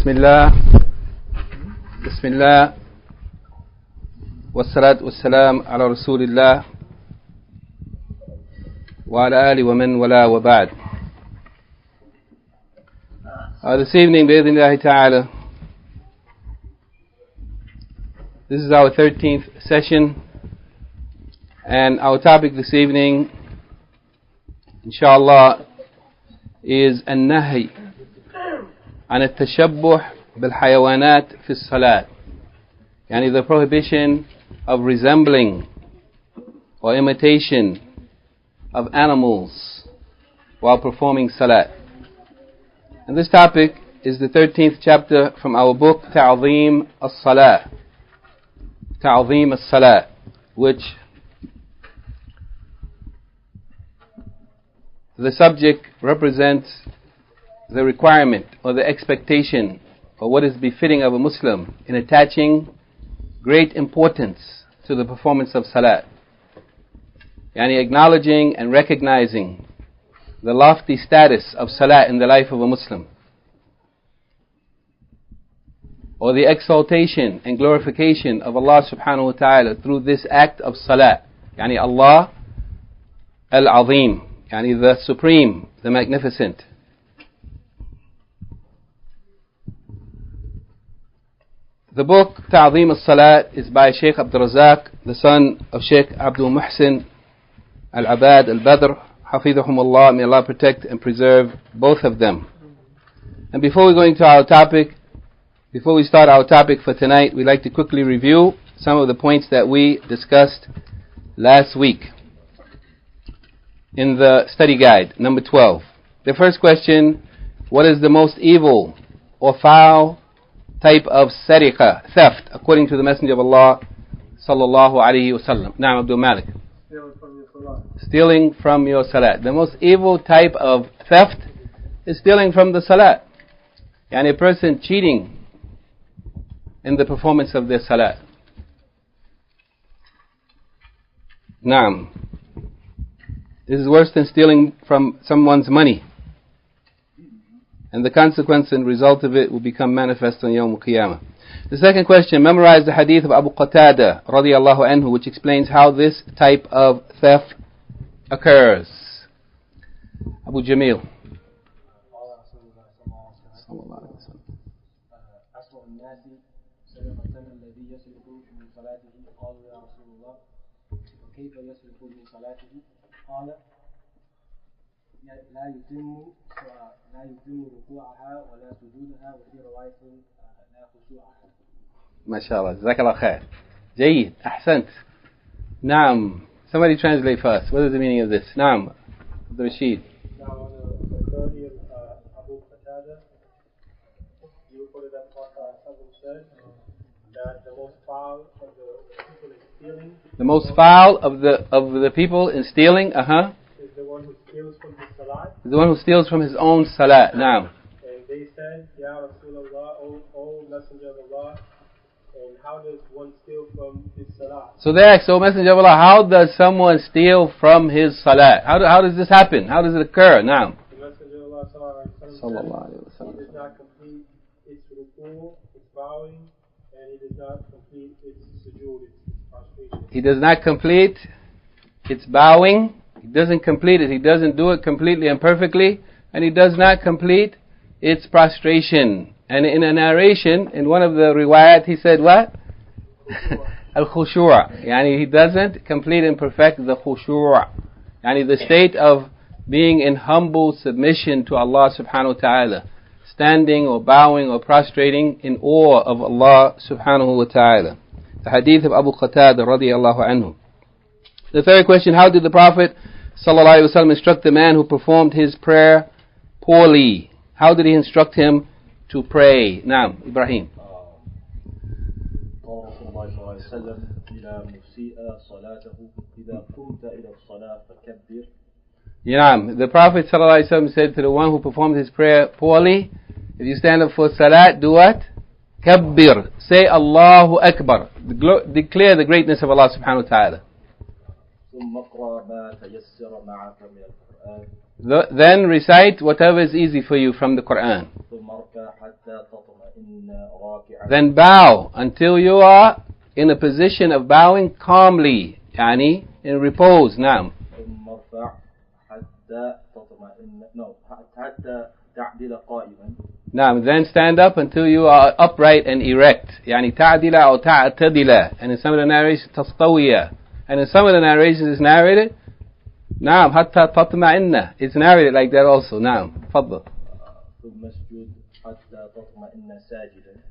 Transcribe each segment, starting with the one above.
Bismillah, Bismillah, Wassalat wassalam ala Rasulillah, wa ala ali wa man wala wa ba'd. This evening, bi'idhnillahi ta'ala, this is our 13th session, and our topic this evening, inshallah, is an-nahy عن التشبه بالحيوانات في الصلاة. يعني the prohibition of resembling or imitation of animals while performing salat. And this topic is the 13th chapter from our book تعظيم الصلاة, تعظيم الصلاة, which the subject represents the requirement or the expectation or what is befitting of a Muslim in attaching great importance to the performance of salat. Yani acknowledging and recognizing the lofty status of salat in the life of a Muslim, or the exaltation and glorification of Allah subhanahu wa ta'ala through this act of salat. Yani Allah al-Azim, yani the supreme, the magnificent. The book تعظيم الصلاة is by Shaykh Abdur-Razzaq, the son of Shaykh Abdul-Muhsin, Al-Abbaad, al-Badr, hafidhahumullah, may Allah protect and preserve both of them. And before we go into our topic, before we start our topic for tonight, we'd like to quickly review some of the points that we discussed last week in the study guide, number 12. The first question, what is the most evil or foul type of sariqa, theft, according to the Messenger of Allah sallallahu alayhi wa sallam? Naam, Abdul Malik. Stealing from your salat. The most evil type of theft is stealing from the salat. Yani a person cheating in the performance of their salat. Naam. This is worse than stealing from someone's money. And the consequence and result of it will become manifest on Yawm al-Qiyamah. The second question, memorize the hadith of Abu Qatada radiyallahu anhu, which explains how this type of theft occurs. Abu Jamil. لا يتم ركوعها ولا سجودها وفي رواية لا خشوعها. ما شاء الله, جزاك الله خير. جيد, أحسنت. نعم. Somebody translate first. What is the meaning of this? نعم. Abdur-Rashid. Now, the authority of Abu Qatada, you reported that someone said that the most foul of the people in stealing. The most foul of the people in stealing, is the one who steals from his salat. The one who steals from his own salat. Naam. And they said, Ya Rasulullah, O Messenger of Allah, and how does one steal from his salat? So they asked, O Messenger of Allah, how does someone steal from his salat? How does this happen? How does it occur? Naam. The Messenger of Allah sallallahu alaihi wasallam he does not complete its ruku, its bowing, and he does not complete its sujood, its prostration. He does not complete its bowing. He doesn't complete it. He doesn't do it completely and perfectly. And he does not complete its prostration. And in a narration, in one of the riwayat, he said what? Al-khushu'. Yani he doesn't complete and perfect the khushu'. Yani the state of being in humble submission to Allah subhanahu wa ta'ala. Standing or bowing or prostrating in awe of Allah subhanahu wa ta'ala. The hadith of Abu Qatada radiyallahu anhu. The third question, how did the Prophet sallallahu alaihi wasallam instruct the man who performed his prayer poorly? How did he instruct him to pray? Naam, Ibrahim. Naam, the Prophet sallallahu alaihi wasallam said to the one who performed his prayer poorly, if you stand up for salat, do what? Kabbir. Say Allahu Akbar. Declare the greatness of Allah subhanahu wa ta'ala. Then recite whatever is easy for you from the Quran. Then bow until you are in a position of bowing calmly, يعني in repose. نعم. نعم. Then stand up until you are upright and erect. يعني تعدل أو تعتدل. And in some of the narrations تستوي. And in some of the narrations it's narrated نعم حتى تطمئن. It's narrated like that also. نعم. تفضل.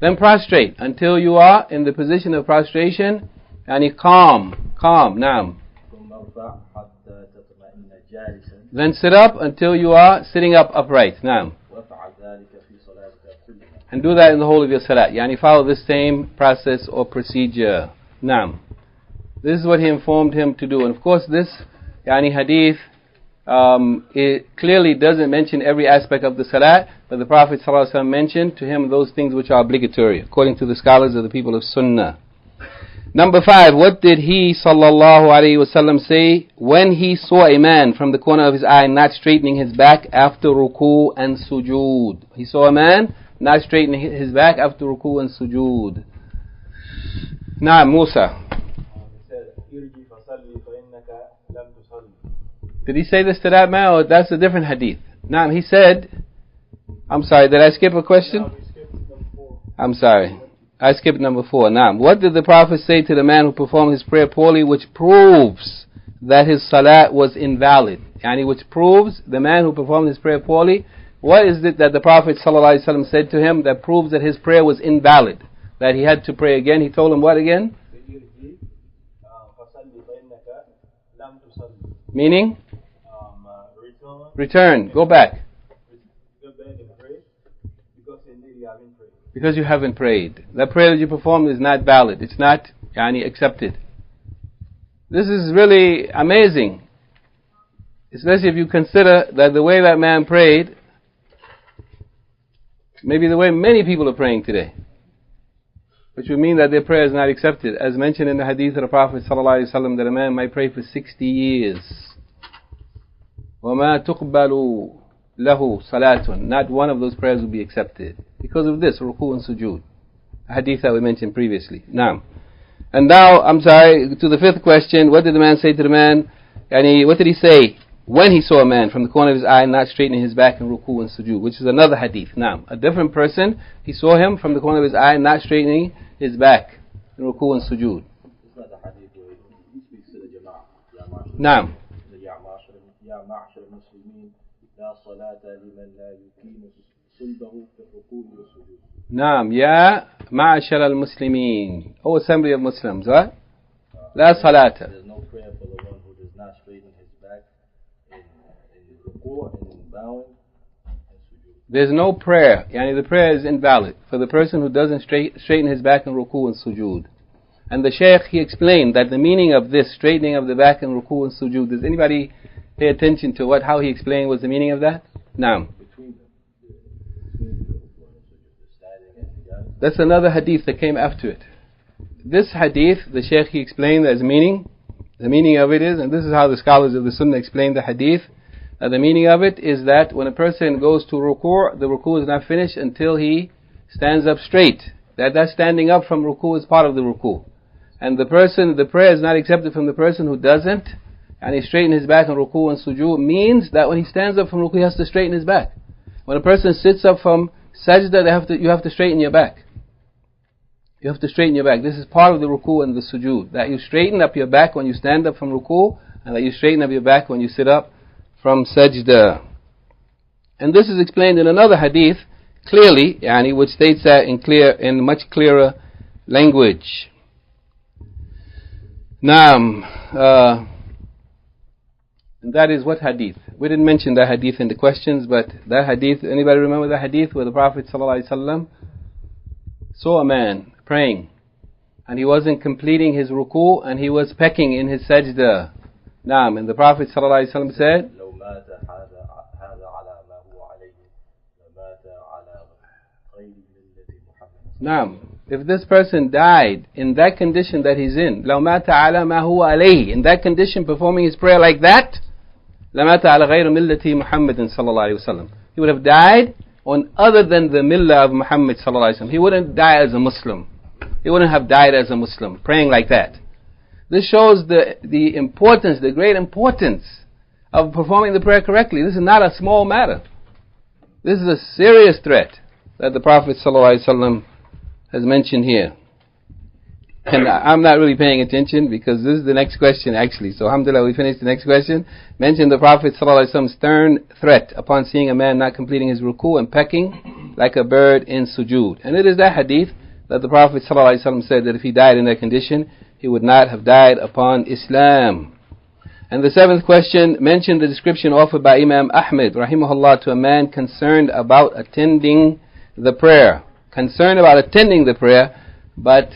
Then prostrate until you are in the position of prostration يعني calm. نعم. Then sit up until you are sitting up upright. نعم. And do that in the whole of your salat. Yani follow the same process or procedure. Naam. This is what he informed him to do. And of course this hadith it clearly doesn't mention every aspect of the salat, but the Prophet ﷺ mentioned to him those things which are obligatory, according to the scholars of the people of Sunnah. Number 5, what did he ﷺ say when he saw a man from the corner of his eye not straightening his back after ruku and sujood? He saw a man not straightening his back after ruku and sujood. Naam, Musa. Did he say this to that man, or that's a different hadith? Naam, he said, I'm sorry, did I skip a question? I'm sorry, I skipped number 4. Naam, what did the Prophet say to the man who performed his prayer poorly, which proves that his salat was invalid? Yani which proves the man who performed his prayer poorly, what is it that the Prophet ﷺ said to him that proves that his prayer was invalid? That he had to pray again? He told him what again? Meaning? Return. Go back. Because you haven't prayed. That prayer that you performed is not valid. It's not accepted. This is really amazing. Especially if you consider that the way that man prayed, maybe the way many people are praying today, which would mean that their prayer is not accepted. As mentioned in the hadith of the Prophet ﷺ, that a man might pray for 60 years. وَمَا تُقْبَلُ لَهُ صَلَاتٌ. Not one of those prayers will be accepted. Because of this, ruku and sujood. A hadith that we mentioned previously. Now, and now, I'm sorry, to the 5th question, what did the man say to the man? What did he say when he saw a man from the corner of his eye not straightening his back in ruku and sujood? Which is another hadith. Now, a different person, he saw him from the corner of his eye not straightening his back in ruku and sujood. Now, Naam, Ya Ma'ashar al-Muslimin. O assembly of Muslims, right? La Salata. There's no prayer for the one who does not straighten his back in ruku and in bowing and sujood. There's no prayer. Yani the prayer is invalid for the person who doesn't straighten his back in ruku and sujood. And the Shaykh, he explained that the meaning of this straightening of the back in ruku and sujood, does anybody pay attention to how he explained was the meaning of that? Naam. That's another hadith that came after it. This hadith, the Shaykh, he explained as meaning. The meaning of it is, and this is how the scholars of the Sunnah explain the hadith, that the meaning of it is that when a person goes to ruku', the ruku' is not finished until he stands up straight. That standing up from ruku' is part of the ruku'. And the prayer is not accepted from the person who doesn't, and he straighten his back in ruku' and sujood, means that when he stands up from ruku' he has to straighten his back. When a person sits up from sajda, you have to straighten your back. You have to straighten your back. This is part of the ruku' and the sujood. That you straighten up your back when you stand up from ruku', and that you straighten up your back when you sit up from sajda. And this is explained in another hadith clearly, which states that in much clearer language. Naam. And that is what hadith? We didn't mention that hadith in the questions, but that hadith, anybody remember the hadith where the Prophet ﷺ saw a man praying, and he wasn't completing his ruku', and he was pecking in his sajda. Naam, and the Prophet ﷺ said, Naam, if this person died in that condition that he's in, لو مات على ما هو عليه, in that condition performing his prayer like that, لَمَاتَ عَلَى غَيْرِ مِلَّةِ مُحَمَّدٍ صلى الله عليه وسلم. He would have died on other than the millah of Muhammad sallallahu alaihi wasallam. He wouldn't die as a Muslim. He wouldn't have died as a Muslim, praying like that. This shows the importance, the great importance of performing the prayer correctly. This is not a small matter. This is a serious threat that the Prophet sallallahu alaihi wasallam has mentioned here. And I'm not really paying attention because this is the next question actually. So alhamdulillah, we finished the next question. Mentioned the Prophet ﷺ's stern threat upon seeing a man not completing his ruku and pecking like a bird in sujood. And it is that hadith that the Prophet ﷺ said that if he died in that condition, he would not have died upon Islam. And the seventh question mentioned the description offered by Imam Ahmad rahimahullah to a man concerned about attending the prayer. Concerned about attending the prayer, but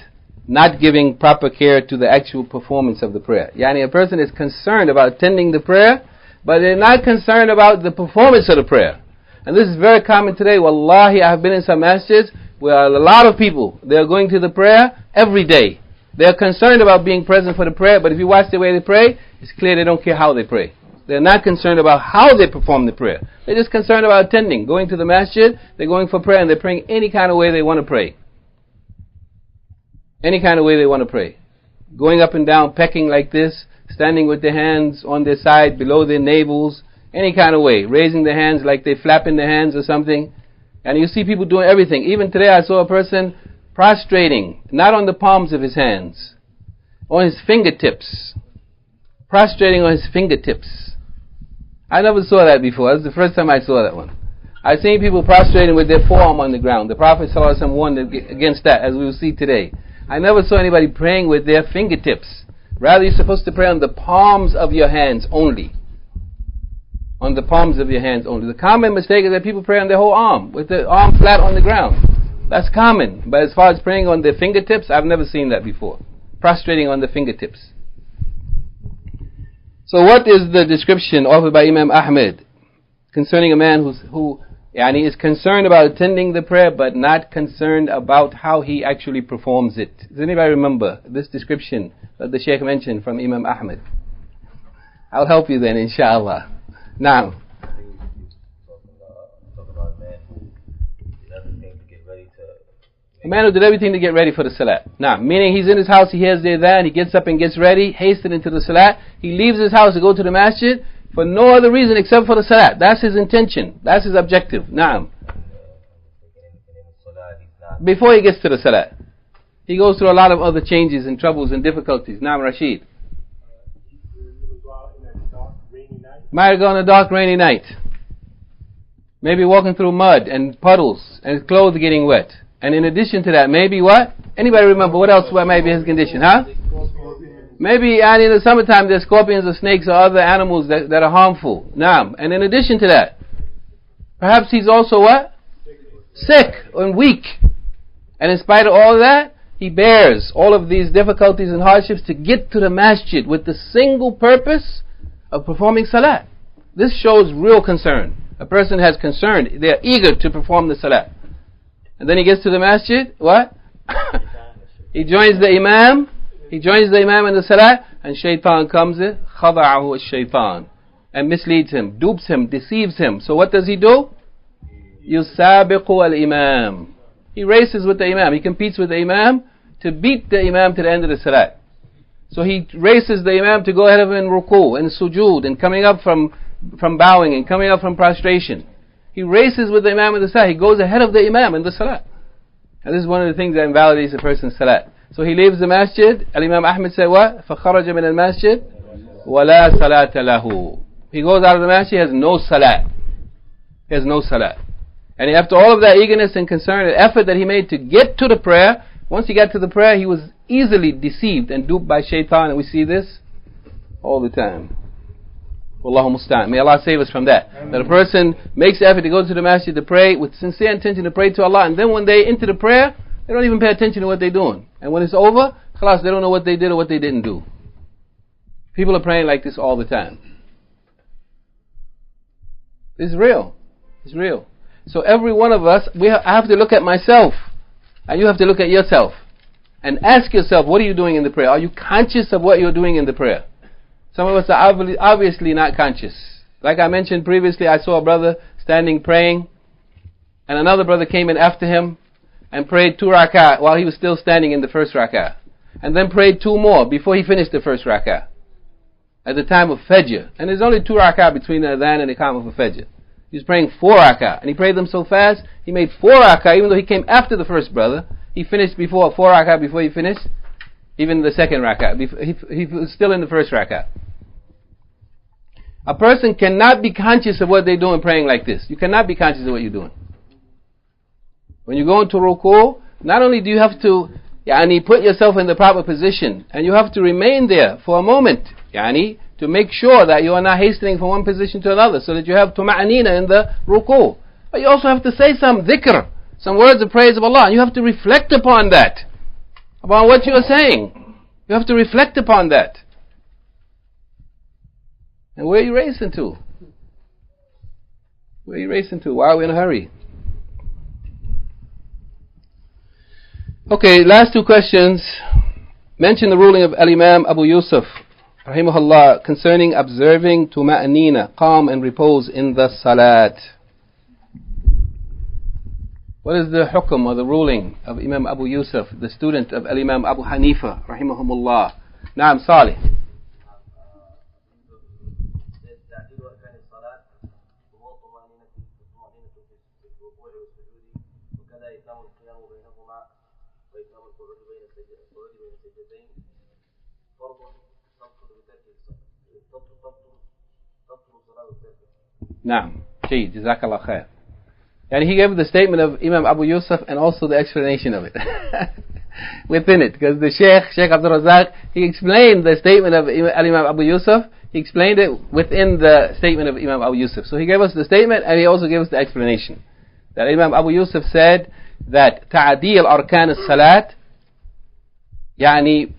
not giving proper care to the actual performance of the prayer. Yani a person is concerned about attending the prayer, but they're not concerned about the performance of the prayer. And this is very common today. Wallahi, I have been in some masjids where a lot of people, they are going to the prayer every day. They are concerned about being present for the prayer, but if you watch the way they pray, it's clear they don't care how they pray. They're not concerned about how they perform the prayer. They're just concerned about attending. Going to the masjid, they're going for prayer and they're praying any kind of way they want to pray. Any kind of way they want to pray. Going up and down, pecking like this, standing with their hands on their side, below their navels, any kind of way. Raising their hands like they're flapping their hands or something. And you see people doing everything. Even today I saw a person prostrating, not on the palms of his hands, on his fingertips. Prostrating on his fingertips. I never saw that before. That's the first time I saw that one. I've seen people prostrating with their forearm on the ground. The Prophet ﷺ warned against that, as we will see today. I never saw anybody praying with their fingertips. Rather, you're supposed to pray on the palms of your hands only. On the palms of your hands only. The common mistake is that people pray on their whole arm, with the arm flat on the ground. That's common. But as far as praying on their fingertips, I've never seen that before. Prostrating on the fingertips. So what is the description offered by Imam Ahmad concerning a man who is concerned about attending the prayer but not concerned about how he actually performs it? Does anybody remember this description that the Shaykh mentioned from Imam Ahmad? I'll help you then, inshallah. Now, a man who did everything to get ready for the Salat. Now, meaning he's in his house, he hears the adhan, he gets up and gets ready, hasten into the Salat. He leaves his house to go to the masjid for no other reason except for the Salat. That's his intention. That's his objective. Now, before he gets to the Salat, he goes through a lot of other changes and troubles and difficulties. Now, Rashid. Might go on a dark, rainy night. Maybe walking through mud and puddles and his clothes getting wet. And in addition to that, maybe what? Anybody remember what else might be his condition, huh? Maybe in the summertime there's scorpions or snakes or other animals that are harmful. Naam. And in addition to that, perhaps he's also what? Sick and weak. And in spite of all of that, he bears all of these difficulties and hardships to get to the masjid with the single purpose of performing Salat. This shows real concern. A person has concern. They are eager to perform the Salat. And then he gets to the masjid, what? He joins the imam. He joins the imam in the Salat, and shaitan comes in, خَضَعَهُ الشَّيْطَانِ, and misleads him, dupes him, deceives him. So what does he do? يُسَابِقُ الْإِمَامِ. He races with the imam. He competes with the imam to beat the imam to the end of the Salat. So he races the imam to go ahead of him in ruku, and sujood, and coming up from bowing, and coming up from prostration. He races with the imam in the Salat. He goes ahead of the imam in the Salat. And this is one of the things that invalidates a person's Salat. So he leaves the masjid. Al-Imam Ahmad said what? فَخَرَجَ مِنَ الْمَسْجِدِ وَلَا صَلَاةَ لَهُ. He goes out of the masjid, he has no Salat. He has no Salat. And after all of that eagerness and concern and effort that he made to get to the prayer, once he got to the prayer, he was easily deceived and duped by shaitan. And we see this all the time. Wallahu musta'an. May Allah save us from that. That a person makes the effort to go to the masjid to pray with sincere intention to pray to Allah, and then when they enter the prayer, they don't even pay attention to what they're doing. And when it's over, khalas, they don't know what they did or what they didn't do. People are praying like this all the time. It's real. It's real. So every one of us, I have to look at myself, and you have to look at yourself, and ask yourself, what are you doing in the prayer? Are you conscious of what you're doing in the prayer? Some of us are obviously not conscious. Like I mentioned previously, I saw a brother standing praying, and another brother came in after him and prayed 2 rak'ah while he was still standing in the first rak'ah, and then prayed 2 more before he finished the first rak'ah at the time of Fajr. And there's only 2 rak'ah between the adhan and the Iqamah of Fajr. He was praying 4 rak'ah, and he prayed them so fast, he made 4 rak'ah, even though he came after the first brother. He finished before 4 rak'ah before he finished even the second rak'ah. He was still in the first rak'ah. A person cannot be conscious of what they're doing praying like this. You cannot be conscious of what you're doing. When you go into ruku', not only do you have to put yourself in the proper position, and you have to remain there for a moment, to make sure that you are not hastening from one position to another, so that you have tuma'anina in the ruku'. But you also have to say some dhikr, some words of praise of Allah, and you have to reflect upon that, upon what you are saying. You have to reflect upon that. And where are you racing to? Where are you racing to? Why are we in a hurry? Okay, last 2 questions. Mention the ruling of Al-Imam Abu Yusuf, rahimahullah, concerning observing tuma'anina, calm and repose in the Salat. What is the hukum or the ruling of Imam Abu Yusuf, the student of Al-Imam Abu Hanifa, rahimahumullah? Naam, Salih. Naam, Jayyid, Jazakallah khair. And he gave the statement of Imam Abu Yusuf and also the explanation of it within it, because the Shaykh Abdur-Razzaq, he explained the statement of Imam Abu Yusuf. He explained it within the statement of Imam Abu Yusuf. So he gave us the statement and he also gave us the explanation. That Imam Abu Yusuf said that ta'adil arkan as-salat,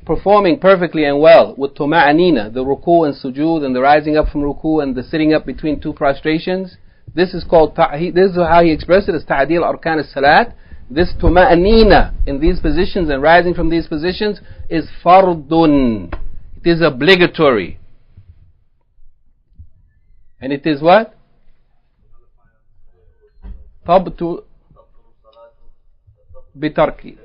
performing perfectly and well with tuma'anina, the ruku' and sujood and the rising up from ruku' and the sitting up between 2 prostrations. This is called, this is how he expressed it as ta'adil arkan as-salat. This tuma'anina in these positions and rising from these positions is fardun. It is obligatory. And it is what? Tabtu bitarki.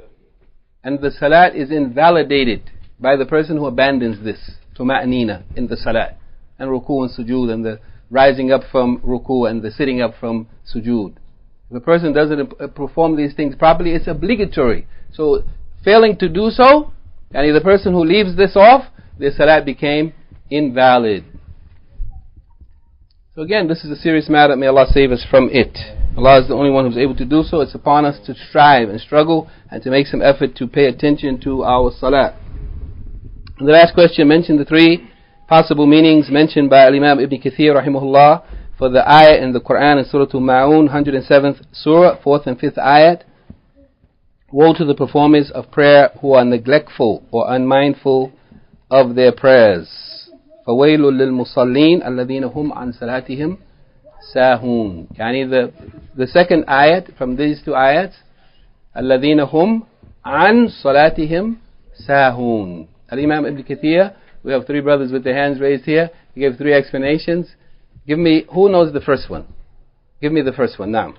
And the salat is invalidated by the person who abandons this tuma'anina in the salat, and ruku' and sujood, and the rising up from ruku' and the sitting up from sujood. If the person doesn't perform these things properly, it's obligatory. So failing to do so, the person who leaves this off, their salat became invalid. So again, this is a serious matter. May Allah save us from it. Allah is the only one who's able to do so. It's upon us to strive and struggle and to make some effort to pay attention to our salat. And the last question mentioned the 3 possible meanings mentioned by Al-Imam Ibn Kathir rahimahullah for the ayah in the Quran in Surah Al-Ma'un, 107th Surah, 4th and 5th ayat. Woe to the performers of prayer who are neglectful or unmindful of their prayers. فَوَيْلٌ لِلْمُصَلِّينَ الَّذِينَ هُمْ عَنْ صَلَاتِهِمْ سَاهُونَ. The second ayat from these 2 ayats, الَّذِينَ هُمْ عَنْ صَلَاتِهِمْ سَاهُونَ. Al-Imam Ibn Kathir, we have 3 brothers with their hands raised here. He gave 3 explanations. Give me, who knows the first one? Give me the first one. Naam.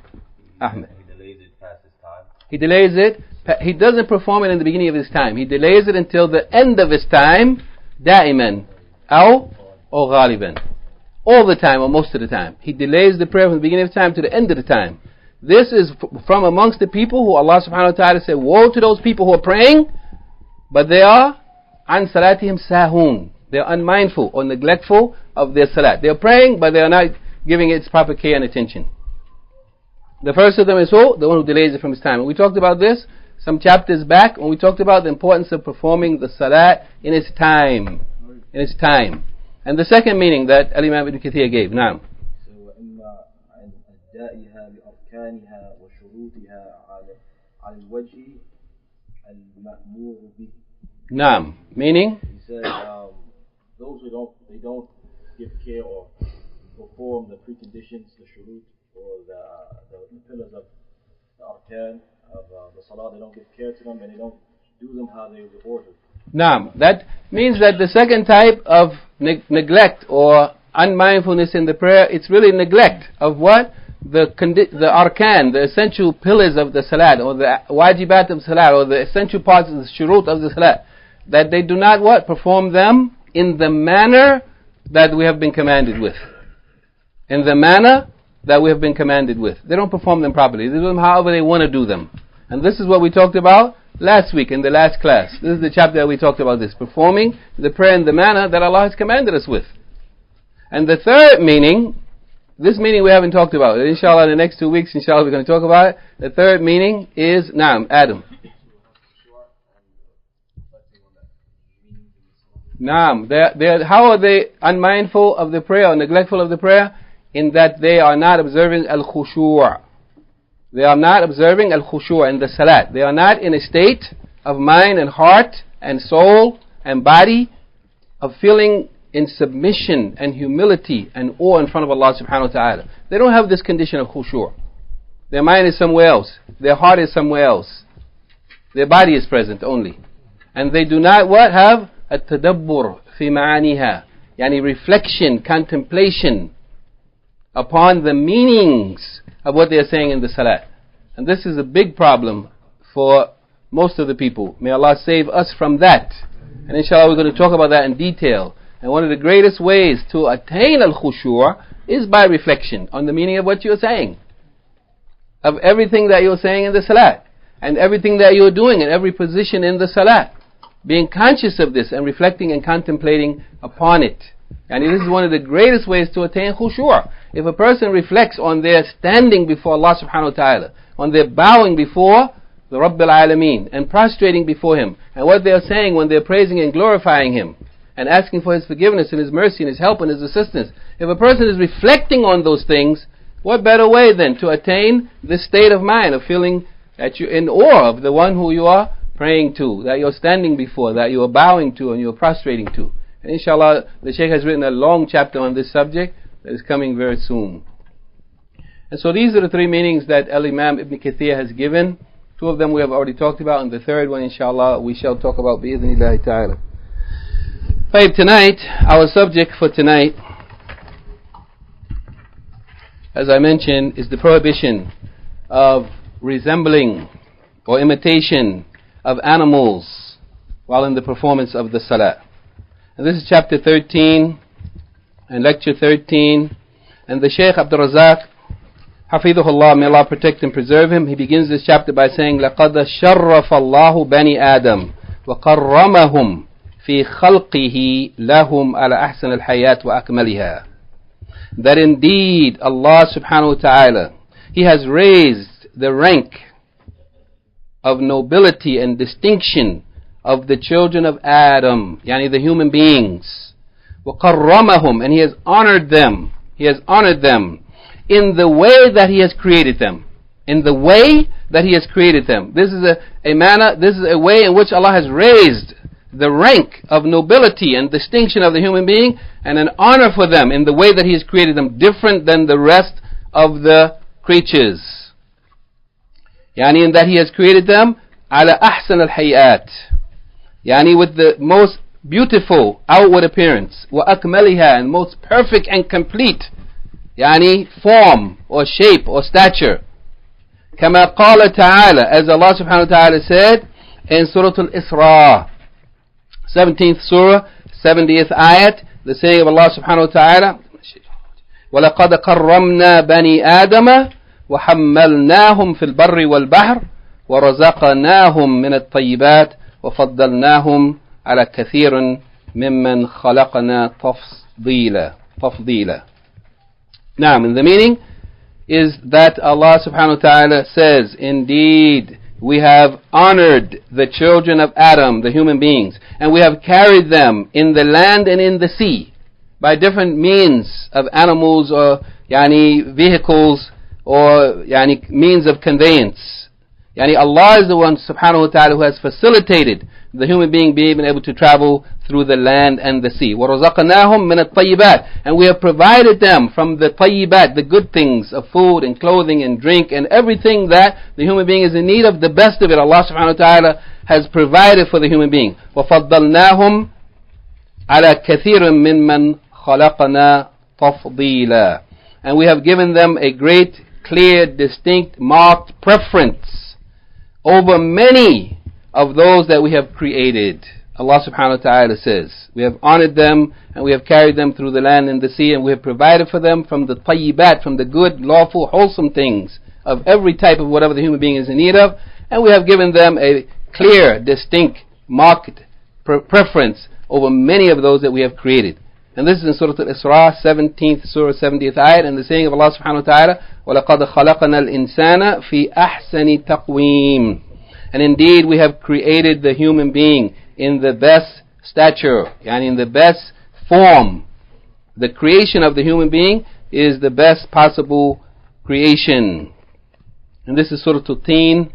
Ahmed. He delays it past his time. He delays it. He doesn't perform it in the beginning of his time. He delays it until the end of his time. Da'iman. Or ghaliban. All the time or most of the time. He delays the prayer from the beginning of time to the end of the time. This is from amongst the people who Allah subhanahu wa ta'ala said, woe to those people who are praying, but they are an salatihim sahun. They are unmindful or neglectful of their salat. They are praying, but they are not giving it its proper care and attention. The first of them is who? The one who delays it from his time. And we talked about this some chapters back when we talked about the importance of performing the salat in its time. In its time. And the second meaning that Al-Imam Ibn Kathir gave. Naam. Naam. Meaning? He said, those who don't give care or perform the preconditions, the shurut, or the pillars of the arkan of the salah, they don't give care to them and they don't do them how they were ordered. Naam. That means that the second type of neglect or unmindfulness in the prayer, it's really neglect of what? The arkan, the essential pillars of the salat, or the wajibat of salat, or the essential parts of the shurut of the salat, that they do not what? Perform them in the manner that we have been commanded with. In the manner that we have been commanded with. They don't perform them properly. They do them however they want to do them. And this is what we talked about last week in the last class. This is the chapter that we talked about this. Performing the prayer in the manner that Allah has commanded us with. And the third meaning, this meaning we haven't talked about. Inshallah, in the next 2 weeks, inshallah, we're going to talk about it. The third meaning is, Adam. How are they unmindful of the prayer or neglectful of the prayer? In that they are not observing al-khushu'. They are not observing al-khushu' in the salat. They are not in a state of mind and heart and soul and body of feeling in submission and humility and awe in front of Allah subhanahu wa ta'ala. They don't have this condition of khushu'. Their mind is somewhere else. Their heart is somewhere else. Their body is present only. And they do not what? Have at-tadabbur fi ma'aniha. Yani reflection, contemplation upon the meanings of what they are saying in the salat. And this is a big problem for most of the people. May Allah save us from that. And inshallah we're going to talk about that in detail. And one of the greatest ways to attain al-khushu' is by reflection on the meaning of what you're saying. Of everything that you're saying in the salat. And everything that you're doing in every position in the salat. Being conscious of this and reflecting and contemplating upon it. And this is one of the greatest ways to attain khushu'. If a person reflects on their standing before Allah subhanahu wa ta'ala, on their bowing before the Rabbil Alameen, and prostrating before Him, and what they are saying when they're praising and glorifying Him, and asking for His forgiveness and His mercy and His help and His assistance. If a person is reflecting on those things, what better way then to attain this state of mind of feeling that you're in awe of the one who you are praying to, that you're standing before, that you are bowing to and you're prostrating to. And inshallah, the Shaykh has written a long chapter on this subject that is coming very soon. And so these are the three meanings that Al-Imam Ibn Kathir has given. Two of them we have already talked about, and the third one inshallah we shall talk about bi-idhnillahi ta'ala. Tonight, our subject for tonight, as I mentioned, is the prohibition of resembling or imitation of animals while in the performance of the salat. And this is chapter 13 and lecture 13. And the Shaykh Abdur-Razzaq, Hafidhullah, may Allah protect and preserve him, he begins this chapter by saying, لَقَدْ شَرَّفَ اللَّهُ بَنِي آدَمَ وَقَرَّمَهُمْ فِي خَلْقِهِ لَهُمْ عَلَى أَحْسَنِ الْحَيَاةِ وَأَكْمَلِهَا. That indeed Allah subhanahu wa ta'ala, He has raised the rank of nobility and distinction of the children of Adam, yani the human beings. وَقَرَّمَهُمْ, and He has honored them. He has honored them in the way that He has created them. In the way that He has created them. This is a manner, this is a way in which Allah has raised the rank of nobility and distinction of the human being, and an honor for them in the way that He has created them, different than the rest of the creatures. Yani in that He has created them على أحسن الحيات, yani with the most beautiful outward appearance, وأكملها, and most perfect and complete, yani form or shape or stature. كما قال تعالى, as Allah subhanahu wa ta'ala said in Surah Al-Isra, 17th Surah, 70th ayat, the saying of Allah subhanahu wa ta'ala, وَلَقَدْ قَرَّمْنَا بَنِي آدَمَ وَحَمَّلْنَاهُمْ فِي الْبَرِّ وَالْبَحْرِ وَرَزَقْنَاهُمْ مِنَ الطَّيِّبَاتِ وَفَضَّلْنَاهُمْ عَلَى كَثِيرٍ مِمَّنْ خَلَقْنَا تَفْضِيلًا. Now, and the meaning is that Allah subhanahu wa ta'ala says, indeed, we have honored the children of Adam, the human beings, and we have carried them in the land and in the sea by different means of animals or yani vehicles or yani means of conveyance. Yani Allah is the one subhanahu wa ta'ala who has facilitated the human being being able to travel through the land and the sea. وَرَزَقْنَاهُمْ مِنَ الطَّيِّبَاتِ, and we have provided them from the طيبات, the good things of food and clothing and drink and everything that the human being is in need of. The best of it Allah subhanahu wa ta'ala has provided for the human being. وَفَضَّلْنَاهُمْ عَلَى كَثِيرٍ مِمَّنْ خَلَقْنَا تَفْضِيلًا. And we have given them a great, clear, distinct, marked preference over many of those that we have created. Allah subhanahu wa ta'ala says, we have honored them and we have carried them through the land and the sea, and we have provided for them from the tayyibat, from the good, lawful, wholesome things of every type of whatever the human being is in need of, and we have given them a clear, distinct, marked preference over many of those that we have created. And this is in Surah Al-Isra, 17th Surah, 70th ayat, and the saying of Allah subhanahu wa ta'ala, وَلَقَدْ خَلَقْنَا الْإِنسَانَ فِي أَحْسَنِ تَقْوِيمٍ. And indeed we have created the human being in the best stature, yani in the best form. The creation of the human being is the best possible creation. And this is Surah Al-Teen,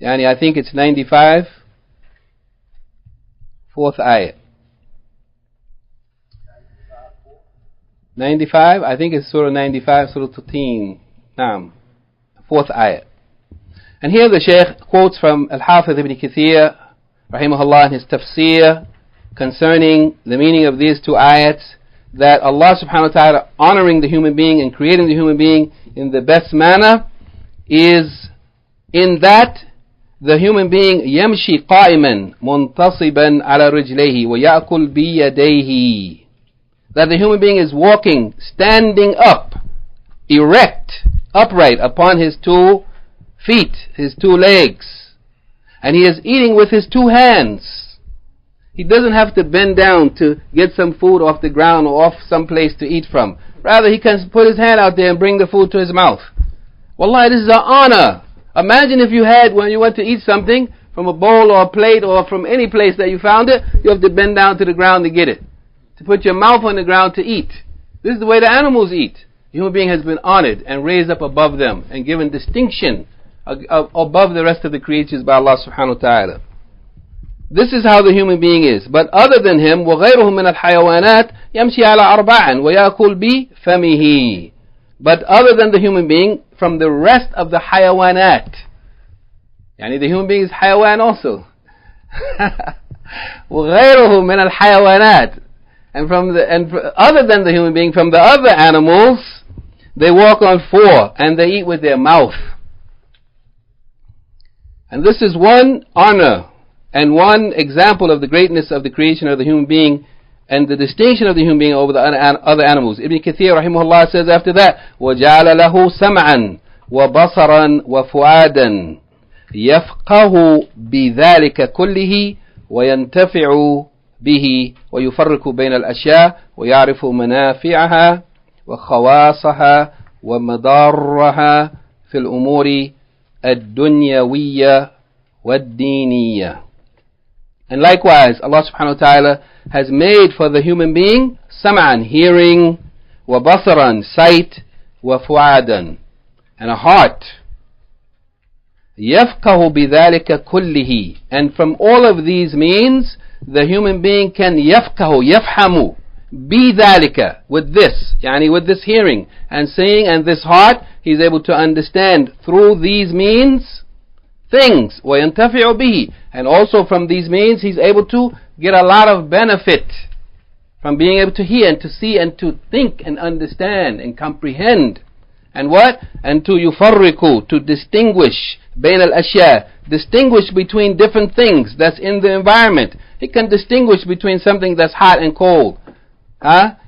yani I think it's 95, 4th ayat. 95, I think it's Surah 95, Surah Al-Teen, Naam, 4th ayat. And here the Shaykh quotes from Al-Hafiz ibn Kathir rahimahullah in his tafsir concerning the meaning of these two ayats, that Allah subhanahu wa ta'ala honoring the human being and creating the human being in the best manner is in that the human being يمشي قائما منتصبا على رجليه ويأكل بيديه, that the human being is walking, standing up, erect, upright upon his 2 feet, his 2 legs, and he is eating with his 2 hands. He doesn't have to bend down to get some food off the ground or off some place to eat from. Rather, he can put his hand out there and bring the food to his mouth. Wallahi, this is an honor. Imagine if you had, when you went to eat something from a bowl or a plate or from any place that you found it, you have to bend down to the ground to get it, to put your mouth on the ground to eat. This is the way the animals eat. The human being has been honored and raised up above them and given distinction above the rest of the creatures by Allah subhanahu wa ta'ala. This is how the human being is. But other than him, وَغَيْرُهُ مِنَ الْحَيَوَانَاتِ يَمْشِي عَلَى أَرْبَعٍ وَيَأْكُلْ بِفَمِهِ. But other than the human being, from the rest of the hayawanat, yani the human being is hayawan also. وَغَيْرُهُ مِنَ الْحَيَوَانَاتِ. And other than the human being, from the other animals, they walk on 4 and they eat with their mouth. And this is one honor and one example of the greatness of the creation of the human being and the distinction of the human being over the other animals. Ibn Kathir rahimahullah says after that, وَجَعَلَ لَهُ سَمْعًا وَبَصَرًا وَفُعَادًا يَفْقَهُ بِذَلِكَ كُلِّهِ وَيَنْتَفِعُ به ويفرق بين الأشياء ويعرف منافعها وخواصها ومضارها في الأمور الدنيوية والدينية. And likewise, Allah subhanahu wa ta'ala has made for the human being sam'an, hearing, wa basaran, sight, wa fu'adan, and a heart. يَفْقَهُ بِذَلِكَ كُلِّهِ. And from all of these means, the human being can yafhamu, بِذَلِكَ, with this, yani with this hearing and seeing and this heart, he's able to understand through these means things, وَيَنْتَفِعُ بِهِ. And also from these means, he's able to get a lot of benefit from being able to hear and to see and to think and understand and comprehend. And what? And to yufarriku, to distinguish bain al-ashya, distinguish between different things that's in the environment. He can distinguish between something that's hot and cold.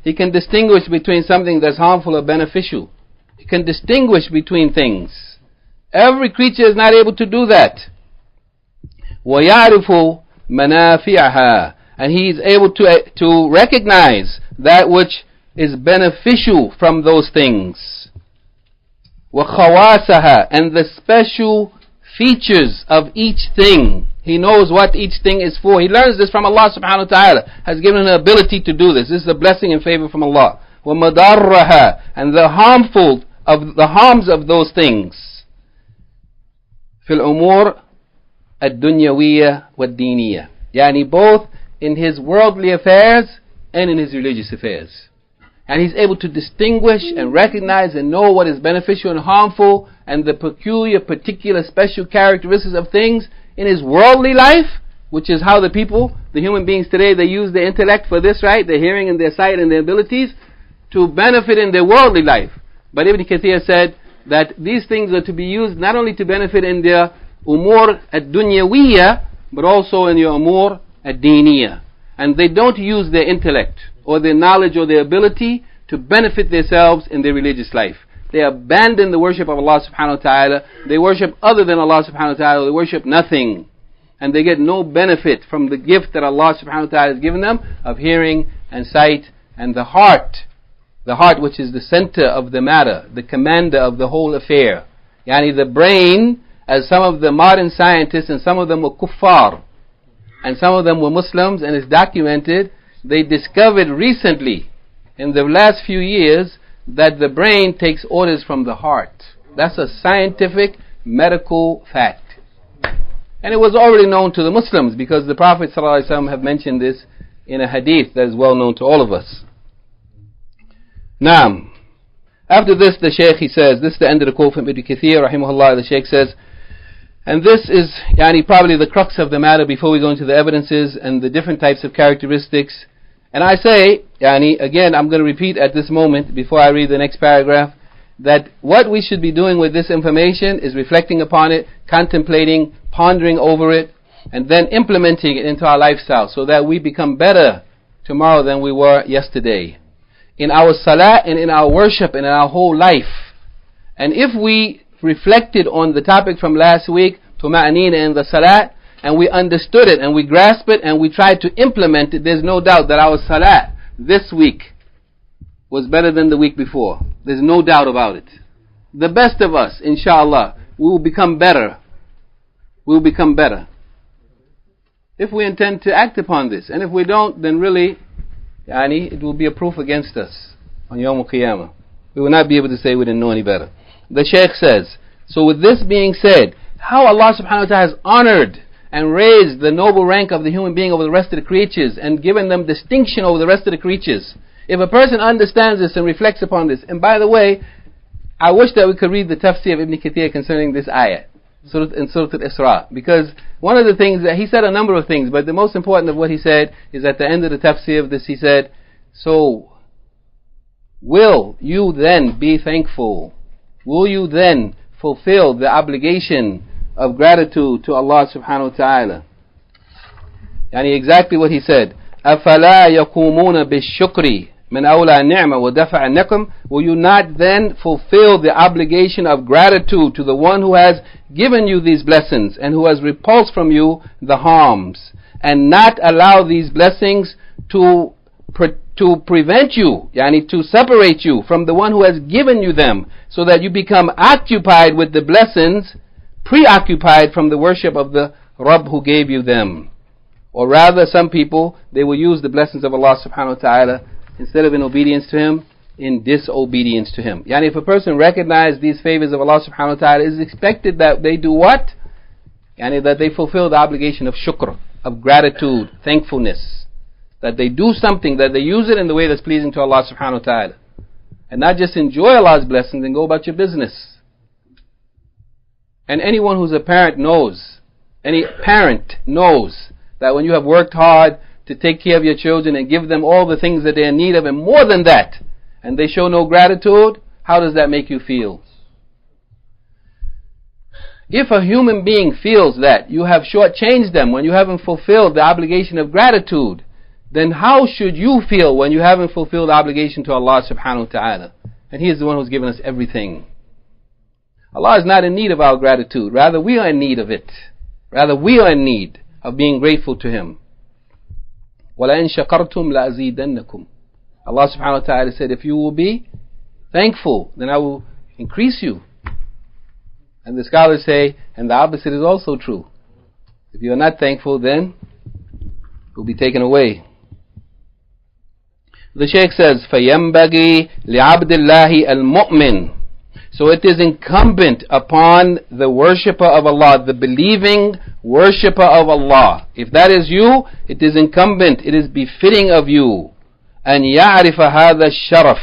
He can distinguish between something that's harmful or beneficial. He can distinguish between things. Every creature is not able to do that. وَيَعْرِفُ مَنَافِعَهَا. And he is able to recognize that which is beneficial from those things. وَخَوَاسَهَا. And the special features of each thing. He knows what each thing is for. He learns this from Allah subhanahu wa ta'ala. Has given him the ability to do this. This is a blessing and favor from Allah. وَمَدَارَّهَا. And the harms of those things. فِي الْأُمُورِ الدُّنْيَوِيَّةِ وَالدِّينِيَّةِ. Yani both in his worldly affairs and in his religious affairs. And he's able to distinguish and recognize and know what is beneficial and harmful and the peculiar, particular, special characteristics of things in his worldly life, which is how the human beings today, they use their intellect for this, right? Their hearing and their sight and their abilities. to benefit in their worldly life. But Ibn Kathir said that these things are to be used not only to benefit in their umur ad-dunyawiyya, but also in your umur ad-diniyya. And they don't use their intellect or their knowledge or their ability to benefit themselves in their religious life. They abandon the worship of Allah subhanahu wa ta'ala. They worship other than Allah subhanahu wa ta'ala. They worship nothing. And they get no benefit from the gift that Allah subhanahu wa ta'ala has given them of hearing and sight and the heart. The heart, which is the center of the matter, the commander of the whole affair. Yani the brain, as some of the modern scientists, and some of them were kuffar, and some of them were Muslims, and it's documented, they discovered recently, in the last few years, that the brain takes orders from the heart. That's a scientific, medical fact. And it was already known to the Muslims, because the Prophet ﷺ have mentioned this in a hadith that is well known to all of us. Naam. After this, the Shaykh, he says, this is the end of the quote from Ibn Kathir, rahimahullah. The Shaykh says, and this is probably the crux of the matter before we go into the evidences and the different types of characteristics. And I say, again, I'm going to repeat at this moment, before I read the next paragraph, that what we should be doing with this information is reflecting upon it, contemplating, pondering over it, and then implementing it into our lifestyle so that we become better tomorrow than we were yesterday. In our salah and in our worship and in our whole life. And if we reflected on the topic from last week, tuma'anina in the salat, and we understood it and we grasped it and we tried to implement it, there's no doubt that our salat this week was better than the week before. There's no doubt about it. The best of us, inshallah, we will become better. We will become better. If we intend to act upon this. And if we don't, then really, it will be a proof against us on Yawm al-Qiyamah. We will not be able to say we didn't know any better. The Shaykh says, so with this being said, how Allah subhanahu wa ta'ala has honored and raised the noble rank of the human being over the rest of the creatures and given them distinction over the rest of the creatures. If a person understands this and reflects upon this, and by the way, I wish that we could read the tafsir of Ibn Kathir concerning this ayah in Surah Al-Isra, because one of the things that he said, a number of things, but the most important of what he said is at the end of the tafsir of this, he said, so will you then be thankful? Will you then fulfill the obligation of gratitude to Allah subhanahu wa ta'ala? Exactly what he said. أَفَلَا يَقُومُونَ بِالشُّكْرِ مِنْ أَوْلَى النِّعْمَةِ وَدَفَعَ النِّقْمِ. Will you not then fulfill the obligation of gratitude to the one who has given you these blessings and who has repulsed from you the harms, and not allow these blessings to prevent you, to separate you from the one who has given you them, so that you become occupied with the blessings, preoccupied from the worship of the Rabb who gave you them? Or rather, some people, they will use the blessings of Allah subhanahu wa ta'ala, instead of in obedience to Him, in disobedience to Him. If a person recognizes these favors of Allah subhanahu wa ta'ala, it is expected that they do what? That they fulfill the obligation of shukr, of gratitude, thankfulness. That they do something, that they use it in the way that's pleasing to Allah subhanahu wa ta'ala. And not just enjoy Allah's blessings and go about your business. And anyone who's a parent knows, any parent knows, that when you have worked hard to take care of your children and give them all the things that they are in need of and more than that, and they show no gratitude, how does that make you feel? If a human being feels that you have shortchanged them when you haven't fulfilled the obligation of gratitude, then how should you feel when you haven't fulfilled the obligation to Allah subhanahu wa ta'ala? And He is the one who's given us everything. Allah is not in need of our gratitude. Rather, we are in need of it. Rather, we are in need of being grateful to Him. وَلَئِن شَكَرْتُمْ لَأَزِيدَنَّكُمْ. Allah subhanahu wa ta'ala said, if you will be thankful, then I will increase you. And the scholars say, and the opposite is also true. If you are not thankful, then it will be taken away. The Shaykh says, فَيَنْبَغِي لِعَبْدِ اللَّهِ الْمُؤْمِنِ. So it is incumbent upon the worshipper of Allah, the believing worshipper of Allah. If that is you, it is incumbent, it is befitting of you. أن يعرف هذا الشرف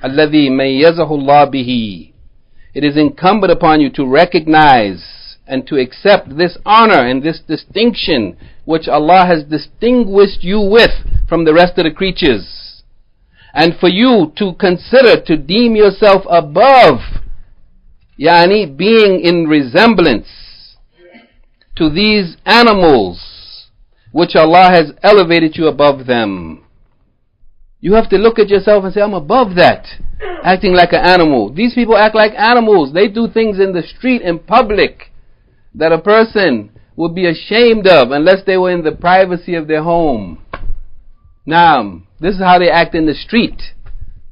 الذي ميزه الله به. It is incumbent upon you to recognize and to accept this honor and this distinction which Allah has distinguished you with from the rest of the creatures. And for you to consider, to deem yourself above, being in resemblance to these animals, which Allah has elevated you above them. You have to look at yourself and say, I'm above that, acting like an animal. These people act like animals. They do things in the street, in public, that a person would be ashamed of unless they were in the privacy of their home. Now, this is how they act in the street.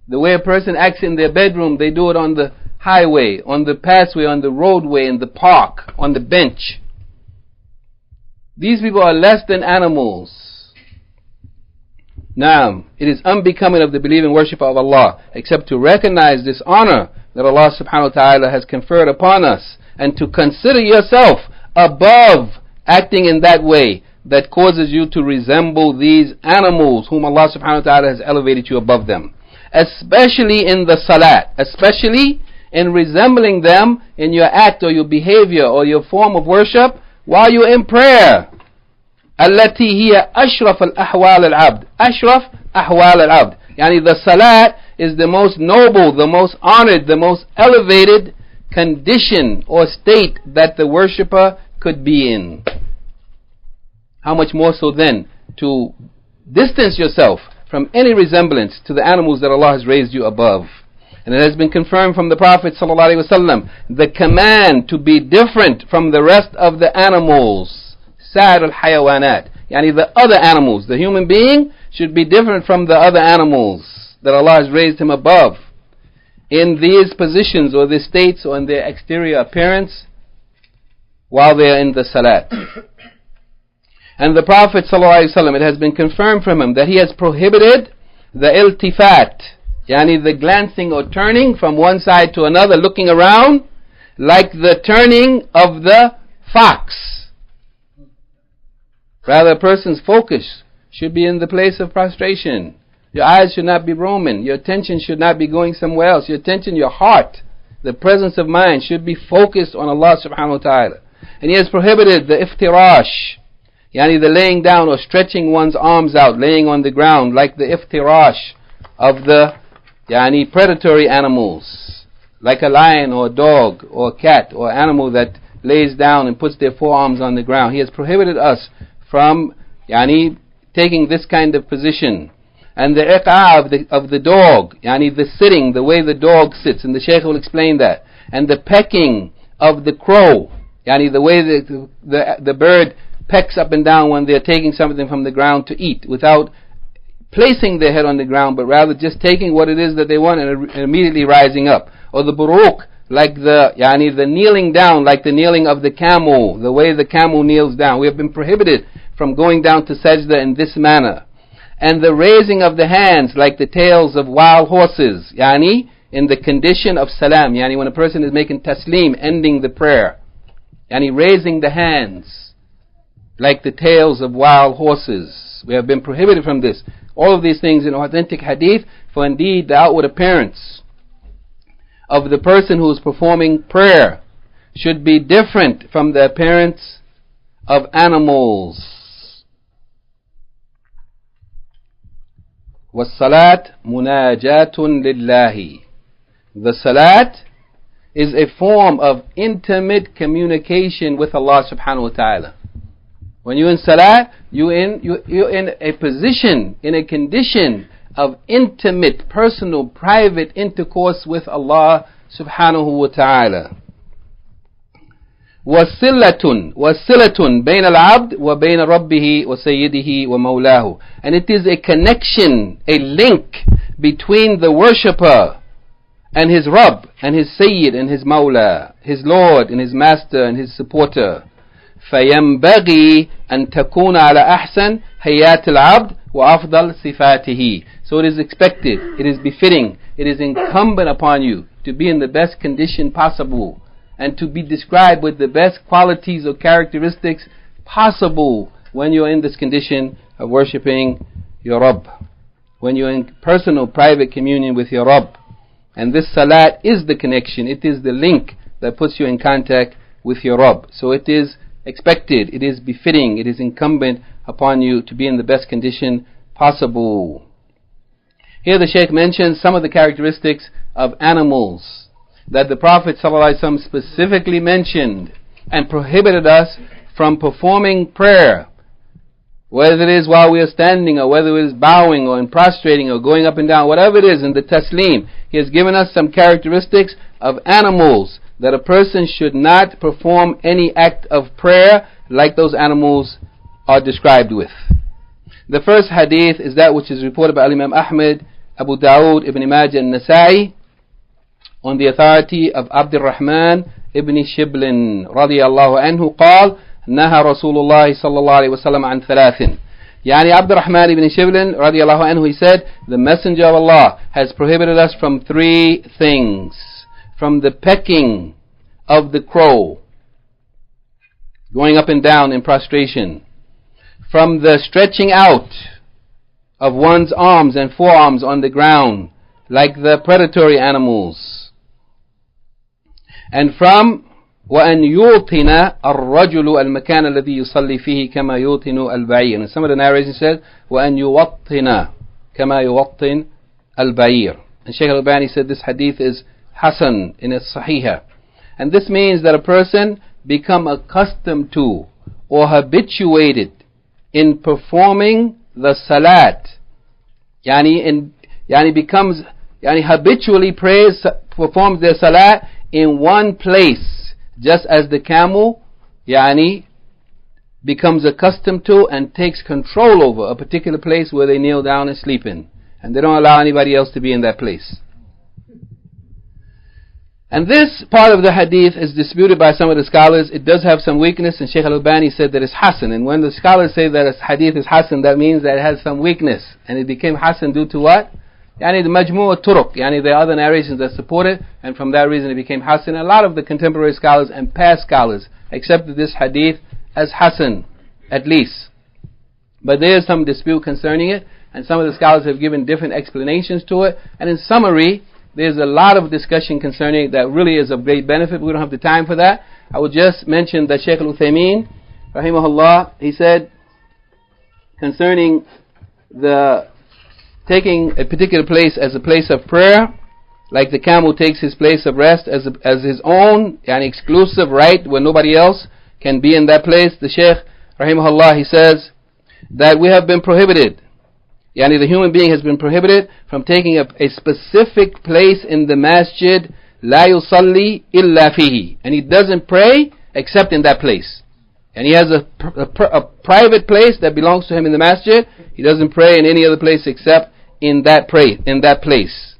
The way a person acts in their bedroom, they do it on the highway, on the pathway, on the roadway, in the park, on the bench. These people are less than animals. Now, it is unbecoming of the believing worshipper of Allah, except to recognize this honor that Allah subhanahu wa ta'ala has conferred upon us, and to consider yourself above acting in that way that causes you to resemble these animals whom Allah subhanahu wa ta'ala has elevated you above them. Especially in the Salat, especially in resembling them in your act or your behavior or your form of worship while you're in prayer. التي هي أشرف الأحوال العبد. أشرف أحوال العبد. The Salat is the most noble, the most honored, the most elevated condition or state that the worshipper could be in. How much more so then to distance yourself from any resemblance to the animals that Allah has raised you above. And it has been confirmed from the Prophet ﷺ, the command to be different from the rest of the animals. Sa'ir al-hayawanat. The other animals. The human being should be different from the other animals that Allah has raised him above, in these positions or these states or in their exterior appearance while they are in the Salat. And the Prophet ﷺ, it has been confirmed from him that he has prohibited the iltifat, the glancing or turning from one side to another, looking around, like the turning of the fox. Rather, a person's focus should be in the place of prostration. Your eyes should not be roaming. Your attention should not be going somewhere else. Your attention, your heart, the presence of mind should be focused on Allah subhanahu wa ta'ala. And he has prohibited the iftirash, the laying down or stretching one's arms out, laying on the ground, like the iftirash of the predatory animals, like a lion or a dog or a cat or animal that lays down and puts their forearms on the ground. He has prohibited us from taking this kind of position. And the iqa of the dog, the sitting, the way the dog sits, and the Shaykh will explain that. And the pecking of the crow, the way the bird pecks up and down when they're taking something from the ground to eat, without placing their head on the ground, but rather just taking what it is that they want and immediately rising up. Or the buruk, like the kneeling down, like the kneeling of the camel, the way the camel kneels down. We have been prohibited from going down to sajda in this manner. And the raising of the hands, like the tails of wild horses, in the condition of salam, when a person is making taslim, ending the prayer, raising the hands, like the tails of wild horses. We have been prohibited from this. All of these things in authentic hadith, for indeed the outward appearance of the person who is performing prayer should be different from the appearance of animals. وَالصَّلَاةُ مُنَاجَاتٌ لِلَّهِ. The Salat is a form of intimate communication with Allah subhanahu wa ta'ala. When you're in Salat, you're in a position, in a condition of intimate, personal, private intercourse with Allah subhanahu wa ta'ala. وَصِلَةٌ بَيْنَ الْعَبْدِ وَبَيْنَ رَبِّهِ وَسَيِّدِهِ وَمَوْلَاهُ. And it is a connection, a link between the worshipper and his Rabb and his Sayyid and his Mawla, his Lord and his Master and his supporter. فَيَنْبَغِي أَن تَكُونَ عَلَى أَحْسَنِ حَيَاتِ الْعَبْدِ وَأَفْضَلِ صِفَاتِهِ. So it is expected, it is befitting, it is incumbent upon you to be in the best condition possible, and to be described with the best qualities or characteristics possible when you're in this condition of worshipping your Rabb, when you're in personal, private communion with your Rabb. And this Salat is the connection, it is the link that puts you in contact with your Rabb. So it is expected, it is befitting, it is incumbent upon you to be in the best condition possible. Here the Shaykh mentions some of the characteristics of animals that the Prophet ﷺ specifically mentioned and prohibited us from performing prayer, whether it is while we are standing or whether it is bowing or in prostrating or going up and down, whatever it is in the taslim. He has given us some characteristics of animals that a person should not perform any act of prayer like those animals are described with. The first hadith is that which is reported by Imam Ahmad, Abu Dawood, Ibn Majah and Nasa'i on the authority of Abdur-Rahman ibn Shiblin radiyallahu anhu قال نهى رسول الله صلى الله عليه وسلم عن ثلاث. Yani Abdur-Rahman ibn Shiblin radiyallahu anhu, he said, the Messenger of Allah has prohibited us from three things: from the pecking of the crow, going up and down in prostration, from the stretching out of one's arms and forearms on the ground like the predatory animals, and from وأن يوطن الرجل المكان الذي يصلي فيه كما يوطن البعير. And some of the narrations said وأن يوطن كما يوطن البعير. And Shaykh Al-Albani said this hadith is Hasan in its Sahihah. And this means that a person become accustomed to or habituated in performing the Salat. Becomes habitually performs their Salat in one place, just as the camel becomes accustomed to and takes control over a particular place where they kneel down and sleep in, and they don't allow anybody else to be in that place. And this part of the hadith is disputed by some of the scholars. It does have some weakness, and Shaykh Al-Albani said that it's Hasan. And when the scholars say that a hadith is Hasan, that means that it has some weakness, and it became Hasan due to what? The majmu' turuq, there are other narrations that support it, and from that reason it became Hasan. A lot of the contemporary scholars and past scholars accepted this hadith as Hasan, at least. But there is some dispute concerning it, and some of the scholars have given different explanations to it. And in summary, there's a lot of discussion concerning it that really is of great benefit. We don't have the time for that. I will just mention that Shaykh Al-Uthaymeen, rahimahullah, he said concerning the taking a particular place as a place of prayer, like the camel takes his place of rest as his own, exclusive right where nobody else can be in that place. The Shaykh, rahimahullah, he says that we have been prohibited, the human being has been prohibited from taking a specific place in the masjid, la yusalli illa fihi, and he doesn't pray except in that place. And he has a private place that belongs to him in the masjid. He doesn't pray in any other place except in that place.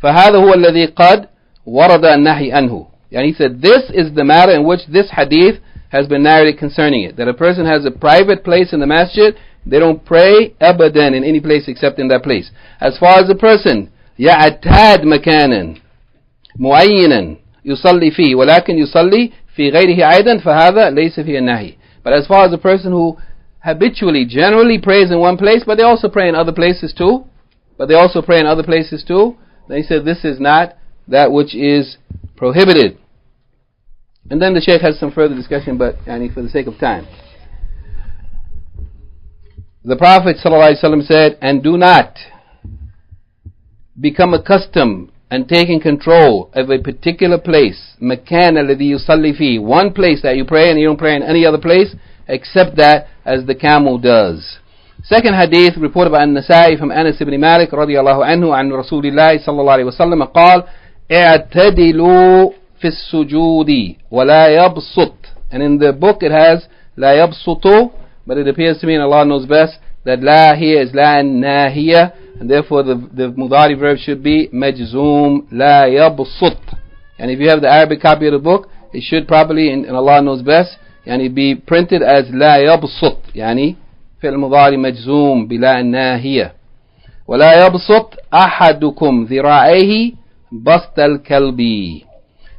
فَهَذَا هُوَ الَّذِي قَدْ وَرَدَ النَّهِي أَنْهُ. He said this is the matter in which this hadith has been narrated concerning it. That a person has a private place in the masjid, they don't pray abadan in any place except in that place. As far as a person يَعْتَادْ مَكَانًا مُعَيِّنًا يُصَلِّي فِيهِ وَلَكِنْ يُصَلِّي فِي غَيْرِهِ عَيْدًا فَهَذَا لَيْسَ فِيهِ النَّهِي. But as far as a person who habitually, generally prays in one place, but they also pray in other places too, then he said this is not that which is prohibited. And then the Shaykh has some further discussion, but for the sake of time. The Prophet ﷺ said, and do not become accustomed and taking control of a particular place, مكان الذي يصلي فيه, one place that you pray and you don't pray in any other place except that as the camel does. Second hadith reported by An-Nasa'i from Anas ibn Malik radiyallahu anhu عن رسول الله صلى الله عليه وسلم قال اعتدلوا في السجود ولا يبسط. And in the book it has لا يبسط, but it appears to me, and Allah knows best, that la here is la nahiya, and therefore the mudari verb should be majzoom la yabsut. And if you have the Arabic copy of the book, it should probably, and Allah knows best, be printed as la yabsut, fi'l mudari majzoom bila nahiya. ولا يبسط أحدكم ذراعيه بسط الكلب.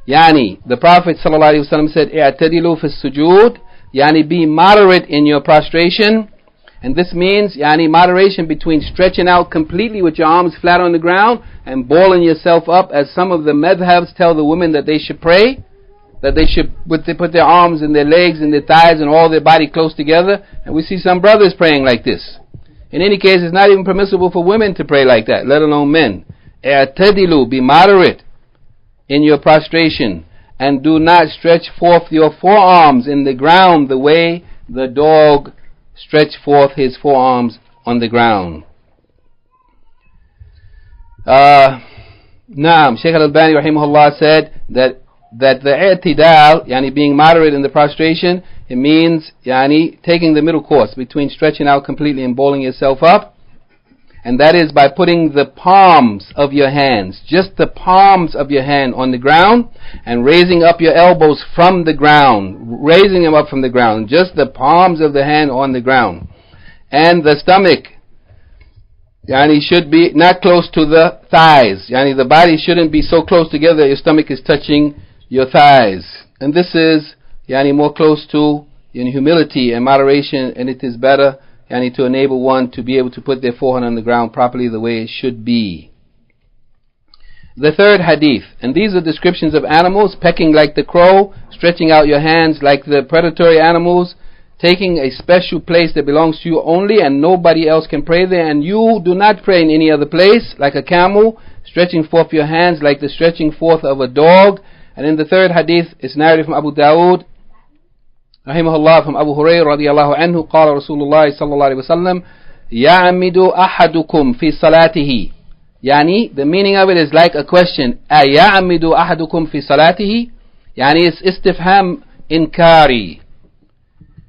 The Prophet ﷺ said اعتدلوا في السجود, be moderate in your prostration. And this means moderation between stretching out completely with your arms flat on the ground and balling yourself up, as some of the madhabs tell the women that they should pray, that they should put their arms and their legs and their thighs and all their body close together. And we see some brothers praying like this. In any case, it's not even permissible for women to pray like that, let alone men. اعتدلوا, be moderate in your prostration, and do not stretch forth your forearms in the ground the way the dog stretched forth his forearms on the ground. Naam, Shaykh Al-Albani rahimahullah said that the i'tidal, yani being moderate in the prostration, it means yani taking the middle course between stretching out completely and balling yourself up. And that is by putting the palms of your hands, just the palms of your hand on the ground, and raising up your elbows from the ground, raising them up from the ground, just the palms of the hand on the ground. And the stomach, yani should be not close to the thighs. Yani the body shouldn't be so close together that your stomach is touching your thighs. And this is yani more close to humility and moderation, and it is better yani to enable one to be able to put their forehead on the ground properly the way it should be. The third hadith, and these are descriptions of animals: pecking like the crow, stretching out your hands like the predatory animals, taking a special place that belongs to you only and nobody else can pray there, and you do not pray in any other place, like a camel, stretching forth your hands like the stretching forth of a dog. And in the third hadith, it's narrated from Abu Dawood rahimahullah, from Abu Hurairah radiyallahu anhu, قال رسول الله صلى الله عليه وسلم يعمد أحدكم في صلاته. Yani, the meaning of it is like a question. أيعمد أحدكم في صلاته? Yani, it's istifham inkari.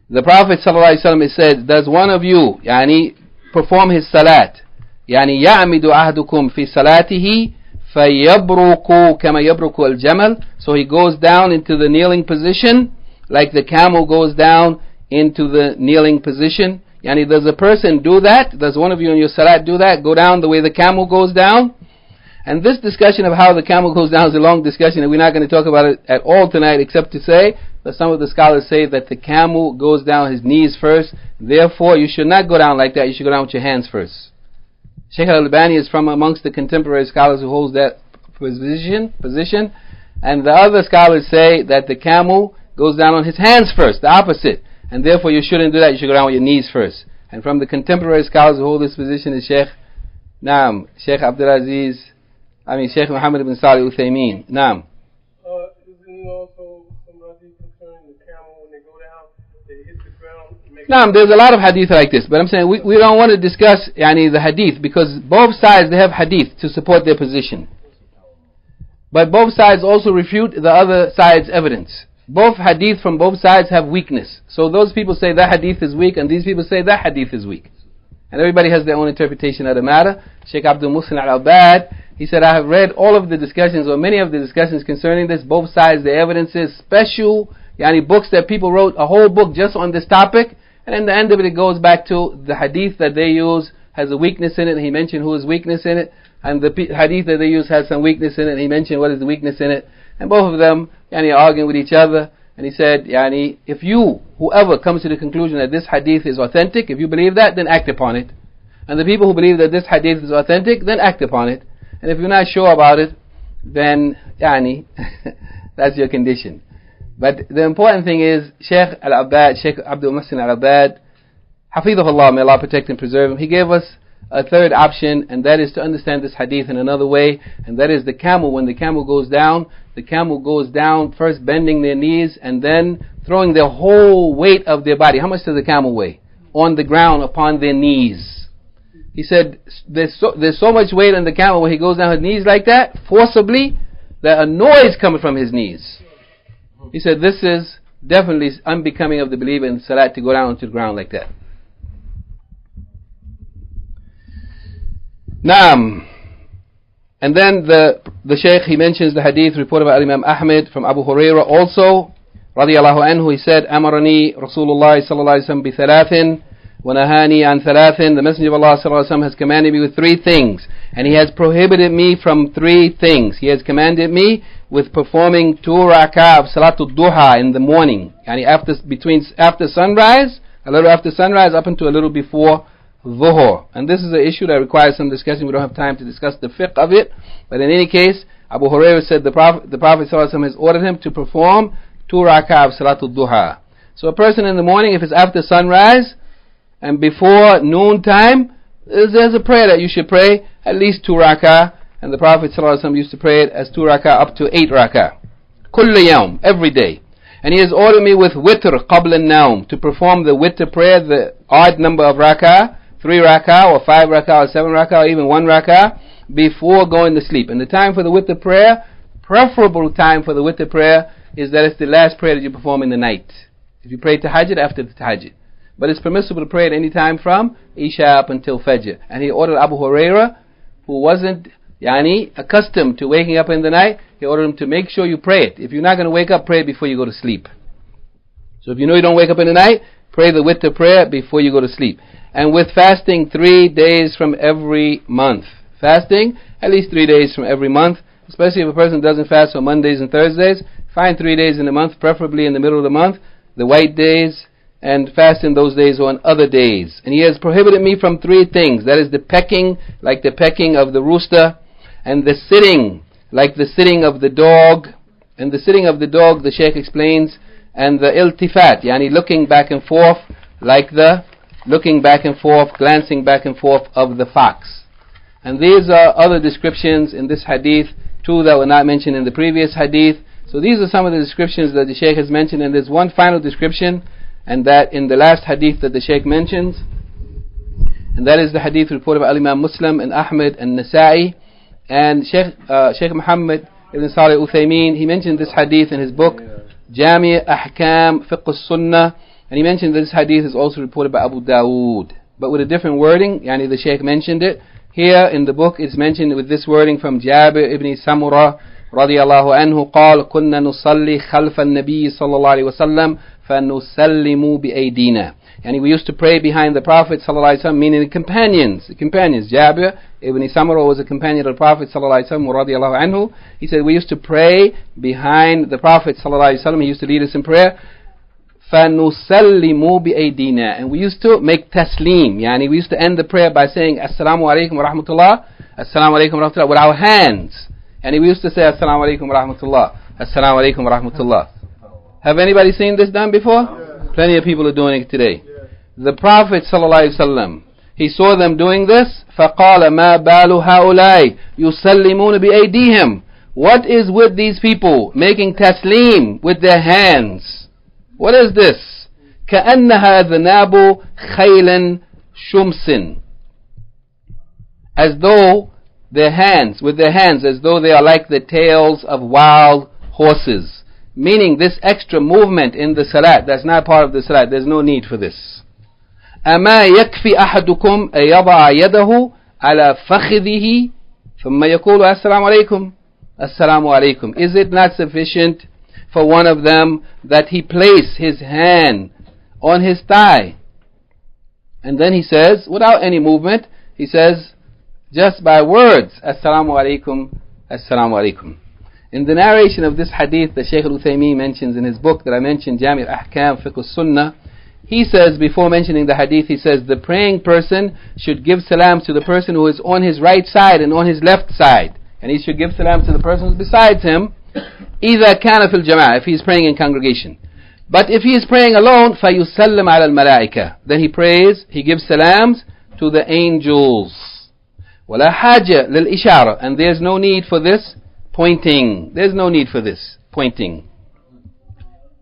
The Prophet sallallahu alaihi wasallam said, does one of you yani perform his salat? Yani يعمد أحدكم في صلاته فيبرك كما يبرك الجمل. So he goes down into the kneeling position like the camel goes down into the kneeling position. Yani, does a person do that? Does one of you in your salat do that? Go down the way the camel goes down? And this discussion of how the camel goes down is a long discussion, and we're not going to talk about it at all tonight, except to say that some of the scholars say that the camel goes down his knees first. Therefore, you should not go down like that. You should go down with your hands first. Shaykh Al-Albani is from amongst the contemporary scholars who holds that position. And the other scholars say that the camel goes down on his hands first, the opposite. And therefore you shouldn't do that, you should go down with your knees first. And from the contemporary scholars who hold this position is Shaykh Shaykh Muhammad ibn Salih Uthaymeen. Naam. Isn't also somebody concerning the camel when they go down, they hit the ground? Naam, there's a lot of hadith like this, but I'm saying we don't want to discuss the hadith, because both sides, they have hadith to support their position. But both sides also refute the other side's evidence. Both hadith from both sides have weakness. So those people say that hadith is weak, and these people say that hadith is weak. And everybody has their own interpretation of the matter. Shaykh Abdul-Muhsin al-Abbaad, he said, I have read all of the discussions, or many of the discussions concerning this, both sides, the evidences, special books that people wrote, a whole book just on this topic. And in the end of it, it goes back to the hadith that they use has a weakness in it, and he mentioned who is weakness in it. And the hadith that they use has some weakness in it, and he mentioned what is the weakness in it. And both of them are arguing with each other. And he said, if you, whoever comes to the conclusion that this hadith is authentic, if you believe that, then act upon it. And the people who believe that this hadith is authentic, then act upon it. And if you're not sure about it, then that's your condition. But the important thing is, Shaykh Al-Abbaad, Shaykh Abdul-Muhsin Al-Abbaad, Hafidhahullah, may Allah protect and preserve him, he gave us a third option, and that is to understand this hadith in another way, and that is the camel. When the camel goes down first bending their knees and then throwing their whole weight of their body. How much does the camel weigh? On the ground upon their knees. He said there's so much weight on the camel when he goes down his knees like that, forcibly, that a noise coming from his knees. He said this is definitely unbecoming of the believer in Salat to go down to the ground like that. Naam. And then the Shaykh, he mentions the hadith reported by Imam Ahmed from Abu Hurairah also, radiyallahu anhu. He said, Amarani Rasulullah sallallahu alaihi wasallam bi thalathin wa nahani an thalathin. The Messenger of Allah sallallahu alaihi wasallam has commanded me with three things, and he has prohibited me from three things. He has commanded me with performing 2 rak'ah of Salatul Duha in the morning, and after sunrise, a little after sunrise up until a little before Dhuhr. And this is an issue that requires some discussion. We don't have time to discuss the fiqh of it, but in any case, Abu Hurairah said the Prophet ﷺ has ordered him to perform 2 rak'ah of Salatul Duha. So a person in the morning, if it's after sunrise, and before noon time, there's a prayer that you should pray, at least 2 rak'ah, and the Prophet ﷺ used to pray it as 2 rak'ah up to 8 rak'ah. كل يوم, every day. And he has ordered me with witr قبل النوم, to perform the witr prayer, the odd number of rak'ah, 3 rak'ah or 5 rak'ah or 7 rak'ah or even 1 rak'ah, before going to sleep. And the time for the witr prayer, preferable time for the witr prayer, is that it's the last prayer that you perform in the night. If you pray tahajjud, after the tahajjud. But it's permissible to pray at any time from Isha up until Fajr. And he ordered Abu Hurairah, who wasn't accustomed to waking up in the night, he ordered him to make sure you pray it. If you're not going to wake up, pray it before you go to sleep. So if you know you don't wake up in the night, pray the witr prayer before you go to sleep. And with fasting 3 days from every month. Fasting at least 3 days from every month. Especially if a person doesn't fast on Mondays and Thursdays, find 3 days in the month, preferably in the middle of the month, the white days, and fast in those days or on other days. And he has prohibited me from 3 things. That is the pecking, like the pecking of the rooster, and the sitting, like the sitting of the dog. And the sitting of the dog, the Shaykh explains, and the iltifat, looking back and forth, like the looking back and forth, glancing back and forth of the fox. And these are other descriptions in this hadith, 2 that were not mentioned in the previous hadith. So these are some of the descriptions that the Shaykh has mentioned, and there's one final description, and that in the last hadith that the Shaykh mentions, and that is the hadith reported by Imam Muslim and Ahmed and Nasa'i. And Shaykh Muhammad ibn Salih Uthaymeen, he mentioned this hadith in his book Jami' Ahkam Fiqh al-Sunnah, and he mentioned this hadith is also reported by Abu Dawood, but with a different wording. The Shaykh mentioned it here in the book. It's mentioned with this wording from Jabir ibn Samurah radiyallahu anhu, قال كنا نصلي خلف النبي صلى الله عليه وسلم فنسلم بأيدينا. We used to pray behind the Prophet sallallahu alaihi wasallam, meaning the companions. Jabir ibn Samurah was a companion of the Prophet sallallahu alaihi wasallam radiyallahu anhu. He said we used to pray behind the Prophet sallallahu alaihi wasallam. He used to lead us in prayer. فَنُسَلِّمُ بِأَيْدِينَا, and we used to make taslim. We used to end the prayer by saying Assalamu alaikum wa rahmatullah, Assalamu alaikum wa rahmatullah, with our hands. And we used to say Assalamu alaikum wa rahmatullah, Assalamu alaikum wa rahmatullah. Have anybody seen this done before? Plenty of people are doing it today. The Prophet sallallahu alaihi wasallam, he saw them doing this. فَقَالَ مَا بَالُ هَؤُلَاءِ يُسَلِّمُونَ بِأَيْدِيهِمْ. What is with these people making taslim with their hands? What is this? كَأَنَّهَا ذَنَابُ خَيْلٍ شُمْسٍ. As though their hands, with their hands, as though they are like the tails of wild horses. Meaning this extra movement in the Salat, that's not part of the Salat. There's no need for this. أَمَا يَكْفِي أَحَدُكُمْ أَيَضَعَ يَدَهُ عَلَى فَخِذِهِ ثُمَّ يَقُولُ السلام عليكم, السلام عليكم. Is it not sufficient for one of them that he place his hand on his thigh, and then he says, without any movement, he says, just by words, Assalamu alaikum, Assalamu alaikum. In the narration of this hadith that Shaykh al-Uthaymeen mentions in his book that I mentioned, Jami' al-Ahkam Fiqh al-Sunnah, he says, before mentioning the hadith, he says, the praying person should give salams to the person who is on his right side and on his left side. And he should give salams to the person who is beside him, إِذَا كَانَ فِي الْجَمَاعَةِ, if he is praying in congregation. But if he is praying alone, فَيُسَلِّمْ عَلَى الْمَلَائِكَةِ, then he prays, he gives salams to the angels. وَلَا حَاجَةَ لِلْإِشَارَةِ, and there's no need for this pointing. There's no need for this pointing.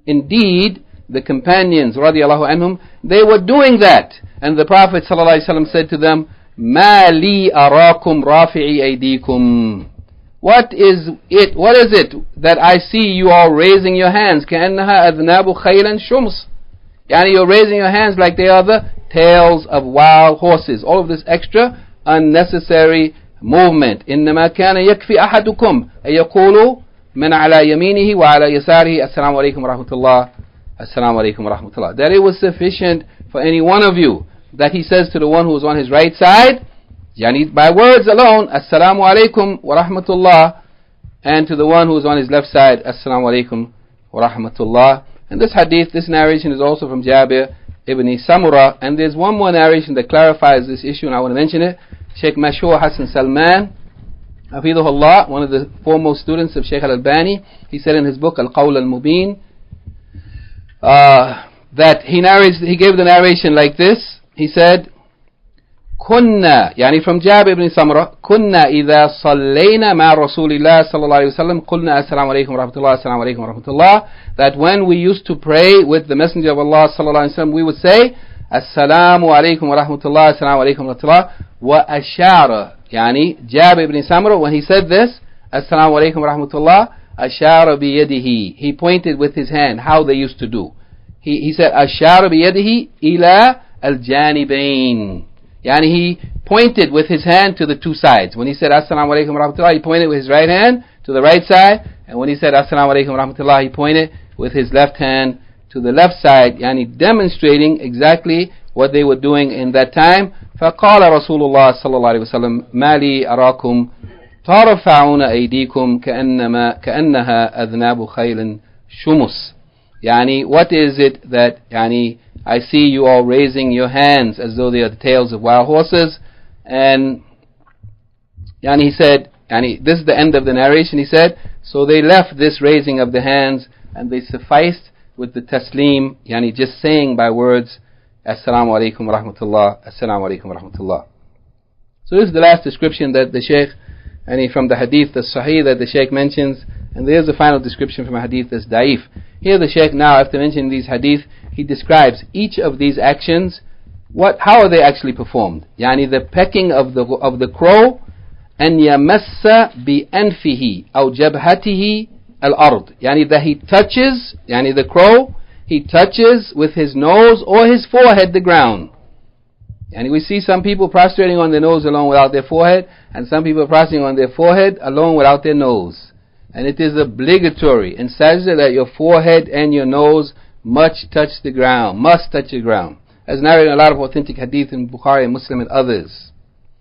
Indeed, the companions radiallahu anhum, they were doing that. And the Prophet sallallahu alaihi wasallam said to them, مَا لِي أَرَاكُمْ رَافِعِي أَيْدِيكُمْ. What is it that I see you all raising your hands? كَأَنَّهَا أَذْنَابُ خَيْلًا شُمْسٍ. You're raising your hands like they are the tails of wild horses. All of this extra unnecessary movement. إِنَّمَا كَانَ يَكْفِي أَحَدُكُمْ أَيَقُولُ مَنْ عَلَى يَمِينِهِ وَعَلَى يَسَارِهِ السَّلَامُ عَلَيْكُمْ وَرَحْمَةُ اللَّهِ Assalamu alaikum wa rahmatullah. That it was sufficient for any one of you that he says to the one who is on his right side, by words alone, Assalamu alaikum wa rahmatullah, and to the one who is on his left side, Assalamu alaikum wa rahmatullah. And this hadith, this narration is also from Jabir ibn Samurah, and there's one more narration that clarifies this issue, and I want to mention it. Shaykh Mashhur Hassan Salman, Hafidhullah, one of the foremost students of Shaykh al-Albani, he said in his book Al-Qawl al-Mubin, that he gave the narration like this. he said, كنا يعني from Jabir ibn Samra كنا إذا صلينا مع رسول الله صلى الله عليه وسلم قلنا السلام عليكم ورحمة الله السلام عليكم ورحمة الله, that when we used to pray with the Messenger of Allah صلى الله عليه وسلم, we would say السلام عليكم ورحمة الله السلام عليكم ورحمة الله. وأشار يعني Jabir ibn Samra, when he said this السلام عليكم ورحمة الله, أشار بيده, he pointed with his hand, how they used to do. He said أشار بيده إلى الجانبين, yani he pointed with his hand to the two sides. When he said Assalamu alaikum wa rahmatullah, he pointed with his right hand to the right side, and when he said Assalamu alaikum wa rahmatullah, he pointed with his left hand to the left side, yani demonstrating exactly what they were doing in that time. فقال رسول الله صلى الله عليه وسلم ما لي أراكم ترفعون أيديكم كأنها أذناب خيل شمس, yani what is it that yani I see you all raising your hands as though they are the tails of wild horses. And yani he said, yani this is the end of the narration, he said, so they left this raising of the hands and they sufficed with the taslim, yani just saying by words, Assalamu alaikum wa rahmatullah, Assalamu alaikum wa rahmatullah. So this is the last description that the Shaykh, yani from the hadith, the sahih that the Shaykh mentions, and there's the final description from a hadith that's da'if. Here the Shaykh now, after mentioning these hadith, he describes each of these actions, how are they actually performed. Yani the pecking of the crow, أن يمس بأنفه أو جبهته الأرض, yani that he touches, yani the crow, he touches with his nose or his forehead the ground. And we see some people prostrating on their nose alone without their forehead, and some people prostrating on their forehead alone without their nose. And it is obligatory in sajda that your forehead and your nose must touch the ground. As narrated in a lot of authentic hadith in Bukhari and Muslim and others.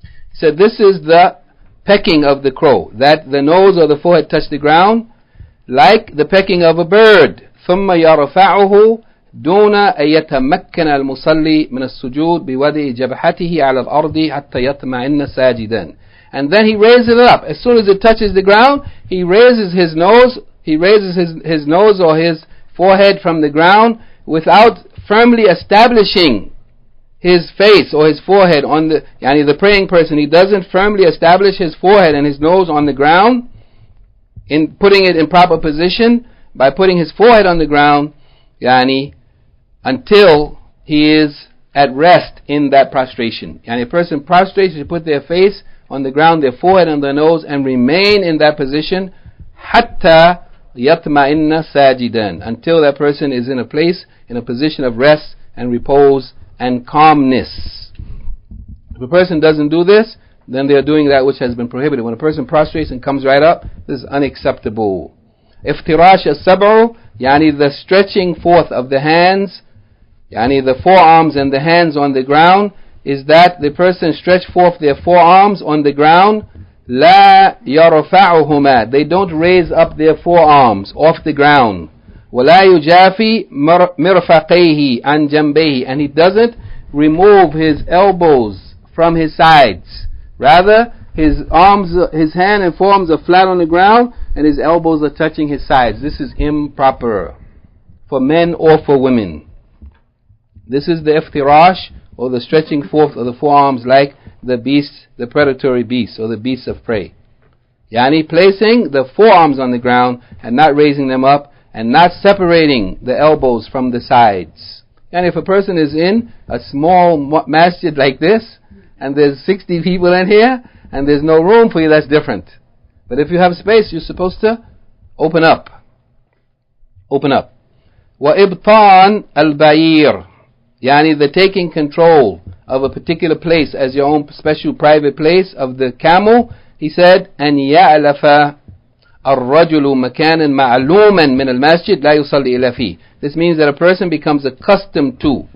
He said this is the pecking of the crow, that the nose or the forehead touch the ground like the pecking of a bird. ثم يرفعه دون أن يتمكن المصلي من السجود بوضع جبهته على الأرض حتى يطمئن ساجدا. And then he raises it up. As soon as it touches the ground, he raises his nose, his nose or his forehead from the ground without firmly establishing his face or his forehead on the, yani the praying person, he doesn't firmly establish his forehead and his nose on the ground, in putting it in proper position by putting his forehead on the ground, yani until he is at rest in that prostration. Yani a person prostrates to put their face on the ground, their forehead on their nose, and remain in that position hatta yatma'inna sajidan, until that person is in a position of rest and repose and calmness. If a person doesn't do this, then they are doing that which has been prohibited. When a person prostrates and comes right up, this is unacceptable. Iftirash as-sab'u, yani the stretching forth of the hands, yani the forearms and the hands on the ground, is that the person stretch forth their forearms on the ground, la yarfa'uhuma, they don't raise up their forearms off the ground, ولا يجافي مرفقيه عن جنبيه, and he doesn't remove his elbows from his sides. Rather, his arms, his hand and forearms are flat on the ground, and his elbows are touching his sides. This is improper for men or for women. This is the iftirash, or the stretching forth of the forearms like the beasts, the predatory beasts, or the beasts of prey. Yani placing the forearms on the ground and not raising them up, and not separating the elbows from the sides. And if a person is in a small masjid like this, and there's 60 people in here, and there's no room for you, that's different. But if you have space, you're supposed to open up. Open up. وَإِبْطَانَ الْبَعِيرِ, yani the taking control of a particular place as your own special private place of the camel. He said, أَنْ يَعْلَفَ الرَّجُلُ مَكَانًا مَعْلُومًا مِنَ الْمَسْجِدِ لَا يُصَلِّي إِلَّا فِيهِ. This means that a person becomes accustomed to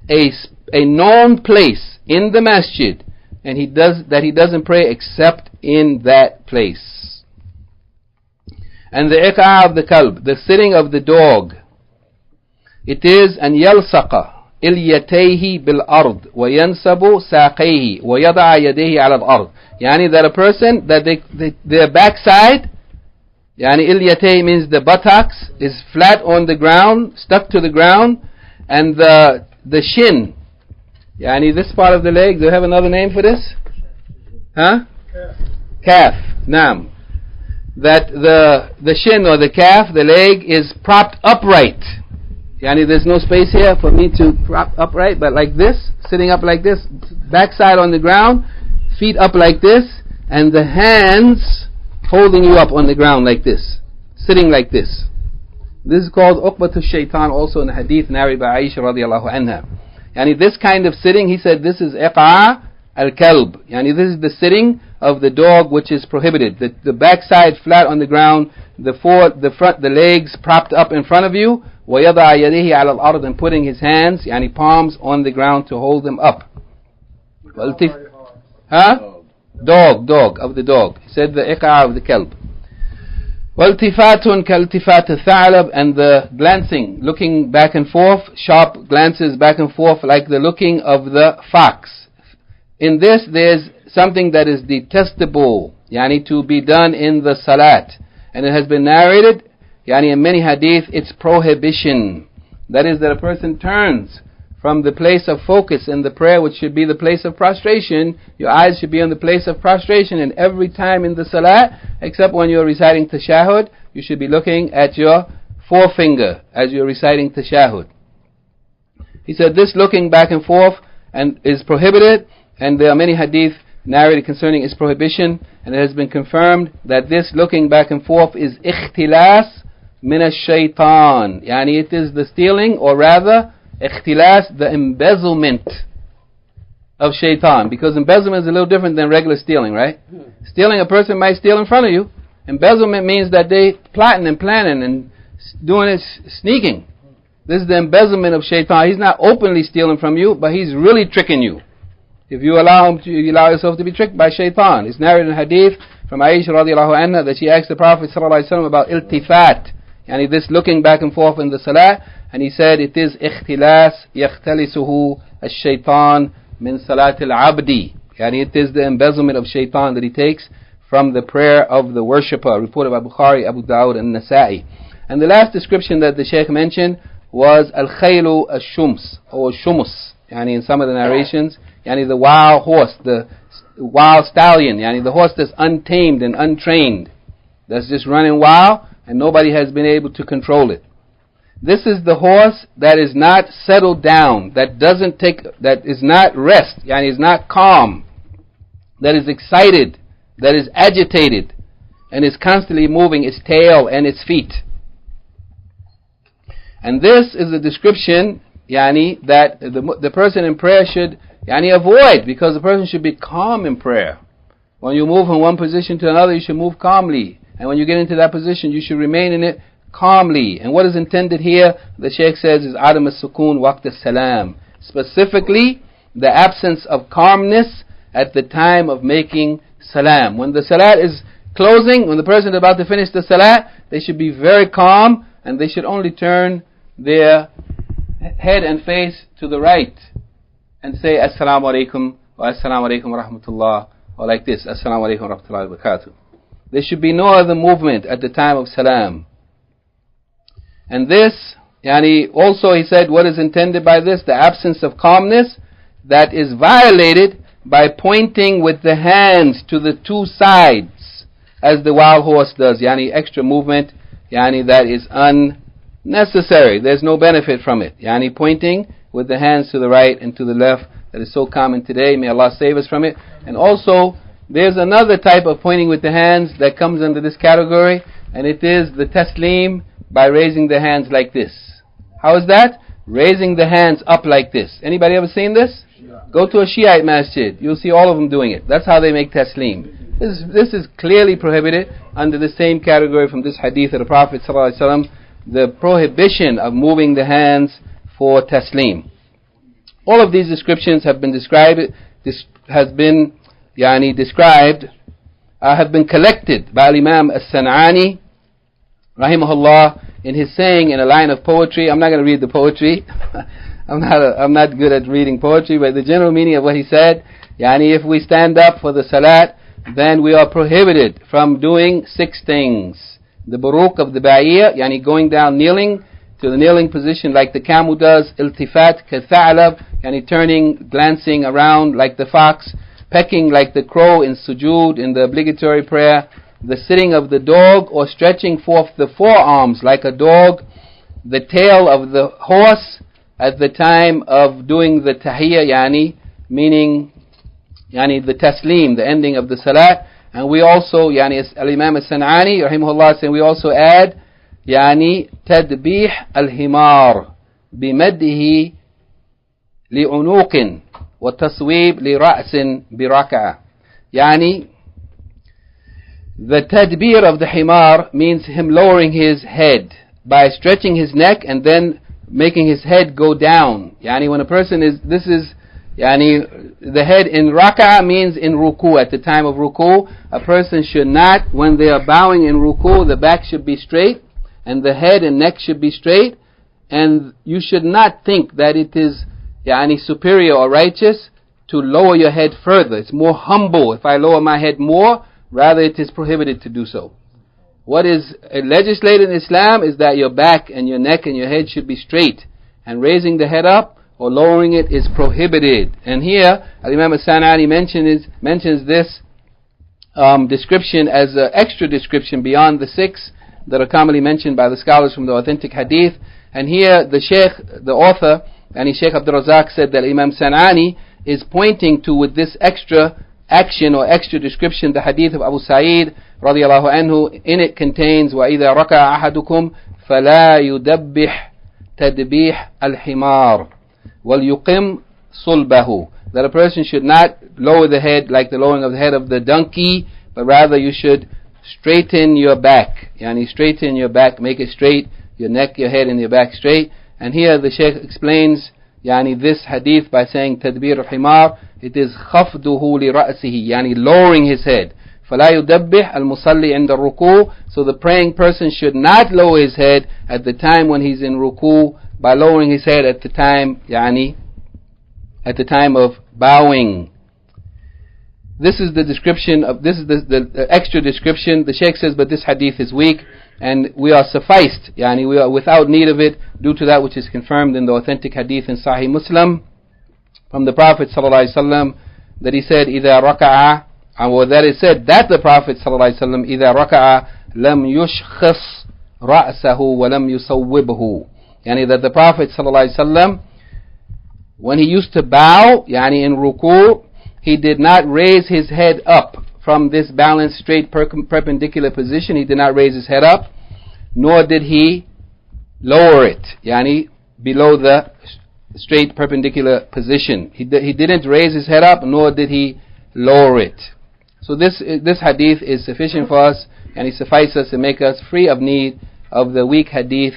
a known place in the masjid, and he doesn't pray except in that place. And the iqa'a of the kalb, the sitting of the dog, it is an yalsaqa إليتيه بالأرض وينسب ساقيه ويضع يديه على الأرض. Yani that a person, that their backside, yani إليتيه means the buttocks is flat on the ground, stuck to the ground, and the shin, Yani this part of the leg, do you have another name for this? Huh? Calf. Naam. That the shin or the calf, the leg is propped upright. Yani there's no space here for me to prop upright, but like this, sitting up like this, backside on the ground, feet up like this, and the hands holding you up on the ground like this, sitting like this. This is called Uqbatu Shaitan, also in the hadith narrated by Aisha radiallahu anha. Yani this kind of sitting, he said, this is iqa al-kalb. Yani this is the sitting of the dog which is prohibited. The backside flat on the ground, the legs propped up in front of you, وَيَضَعَ يَدَيْهِ عَلَى الْأَرْضِ, and putting his hands, yani palms on the ground to hold them up. Dog, of the dog. He said the iqa of the kalb. وَالْتِفَاتٌ كَالْتِفَاتِ الثَّعْلَبِ, and the glancing, looking back and forth, sharp glances back and forth like the looking of the fox. In this there's something that is detestable, yani to be done in the Salat. And it has been narrated, yani in many hadith, it's prohibition. That is that a person turns from the place of focus in the prayer, which should be the place of prostration. Your eyes should be on the place of prostration, and every time in the Salat, except when you're reciting tashahhud, you should be looking at your forefinger as you're reciting tashahhud. He said this looking back and forth and is prohibited, and there are many hadith narrated concerning its prohibition, and it has been confirmed that this looking back and forth is ikhtilas min ash-shaytan. Yani it is the stealing, or rather ikhtilas, the embezzlement of shaitan, because embezzlement is a little different than regular stealing, right? Stealing, a person might steal in front of you. Embezzlement means that they plotting and planning and doing it, sneaking. This is the embezzlement of shaitan. He's not openly stealing from you, but he's really tricking you. If you allow yourself to be tricked by shaitan. It's narrated in hadith from Aisha radiallahu anha that she asked the Prophet sallallahu alaihi wasallam about iltifat, yani this looking back and forth in the salah, and he said it is ikhtilas yakhtalisuhu ash-shaytan min salat al-abdi, yani it is the embezzlement of shaitan that he takes from the prayer of the worshipper, reported by Bukhari, Abu Dawud and Nasa'i. And the last description that the Shaykh mentioned was al-khaylu ash-shums, or shumus, yani in some of the narrations, yani the wild horse, the wild stallion, yani the horse that's untamed and untrained, that's just running wild and nobody has been able to control it. This is the horse that is not settled down, that is not rest, yani is not calm, that is excited, that is agitated, and is constantly moving its tail and its feet. And this is a description, yani, that the person in prayer should, yani, avoid, because the person should be calm in prayer. When you move from one position to another, you should move calmly. And when you get into that position, you should remain in it calmly. And what is intended here, the Shaykh says, is Adam as-Sukun waqt as-Salam. Specifically, the absence of calmness at the time of making Salam. When the Salat is closing, when the person is about to finish the Salat, they should be very calm, and they should only turn their head and face to the right and say Assalamu alaikum wa Assalamu alaikum wa rahmatullah, or like this, Assalamu alaikum wa rahmatullahi wa barakatuh. There should be no other movement at the time of Salam. And this, yani, also he said, what is intended by this? The absence of calmness that is violated by pointing with the hands to the two sides, as the wild horse does, yani extra movement, yani that is unnecessary. There's no benefit from it. Yani pointing with the hands to the right and to the left, that is so common today. May Allah save us from it. And also, there's another type of pointing with the hands that comes under this category, and it is the taslim, by raising the hands like this. How is that? Raising the hands up like this. Anybody ever seen this? Go to a Shiite masjid. You'll see all of them doing it. That's how they make taslim. This is clearly prohibited under the same category from this hadith of the Prophet ﷺ, the prohibition of moving the hands for taslim. All of these descriptions have been have been collected by Imam As-San'ani rahimahullah in his saying in a line of poetry. I'm not going to read the poetry. I'm not good at reading poetry, but the general meaning of what he said, yani if we stand up for the Salat, then we are prohibited from doing 6 things. The buruk of the ba'iyah, yani going down, kneeling to the kneeling position like the camel does, iltifat katha'lab, yani turning, glancing around like the fox, pecking like the crow in sujood, in the obligatory prayer, the sitting of the dog, or stretching forth the forearms like a dog, the tail of the horse at the time of doing the tahiyyah, yani, meaning yani the taslim, the ending of the salat. And we also, yani al-Imam al-San'ani rahimahullah said, we also add يعني تدبيح الحمار بمده لعنوق وتصويب لرأس بركعة. يعني the tadbir of the himar means him lowering his head by stretching his neck and then making his head go down. Yani when a person is, this is yani the head in rak'ah means in ruku. At the time of ruku, a person should not, when they are bowing in ruku, the back should be straight and the head and neck should be straight, and you should not think that it is yani superior or righteous to lower your head further. It's more humble if I lower my head more, rather it is prohibited to do so. What is legislated in Islam is that your back and your neck and your head should be straight, and raising the head up or lowering it is prohibited. And here Al-Imam al-San'ani mentions this description as an extra description beyond the 6 that are commonly mentioned by the scholars from the authentic hadith. And here the Shaykh, the author, and Shaykh Abdur-Razzaq said that Imam San'ani is pointing to, with this extra action or extra description, the hadith of Abu Sa'id radiyallahu anhu. In it contains وَإِذَا رَكَعَ أَحَدُكُمْ فَلَا يُدَبِّحْ تَدْبِيحْ الْحِمَارِ وَلْيُقِمْ صُلْبَهُ, that a person should not lower the head like the lowering of the head of the donkey, but rather you should straighten your back. Yani straighten your back, make it straight, your neck, your head and your back straight. And here the Shaykh explains yani this hadith by saying tadbir al-himar, it is khafduhu li ra'sihi, yani lowering his head. فَلَا يُدَبِّحْ الْمُصَلِّي عِنْدَ الرُّكُوعِ, so the praying person should not lower his head at the time when he's in ruku, by lowering his head at the time yani at the time of bowing. This is the description of, this is the extra description. The Shaykh says, but this hadith is weak, and we are sufficed, yani we are without need of it, due to that which is confirmed in the authentic hadith in Sahih Muslim from the Prophet ﷺ, that he said, إِذَا رَكَعَ, or that it said that the Prophet ﷺ, إِذَا رَكَعَ لَمْ يُشْخِصْ رَأْسَهُ وَلَمْ يُصَوِّبْهُ, yani that the Prophet ﷺ, when he used to bow, yani in ruku', he did not raise his head up from this balanced, straight, perpendicular position. He did not raise his head up, nor did he lower it, yani below the straight, perpendicular position. He didn't raise his head up, nor did he lower it. So this hadith is sufficient for us, and it suffices us to make us free of need of the weak hadith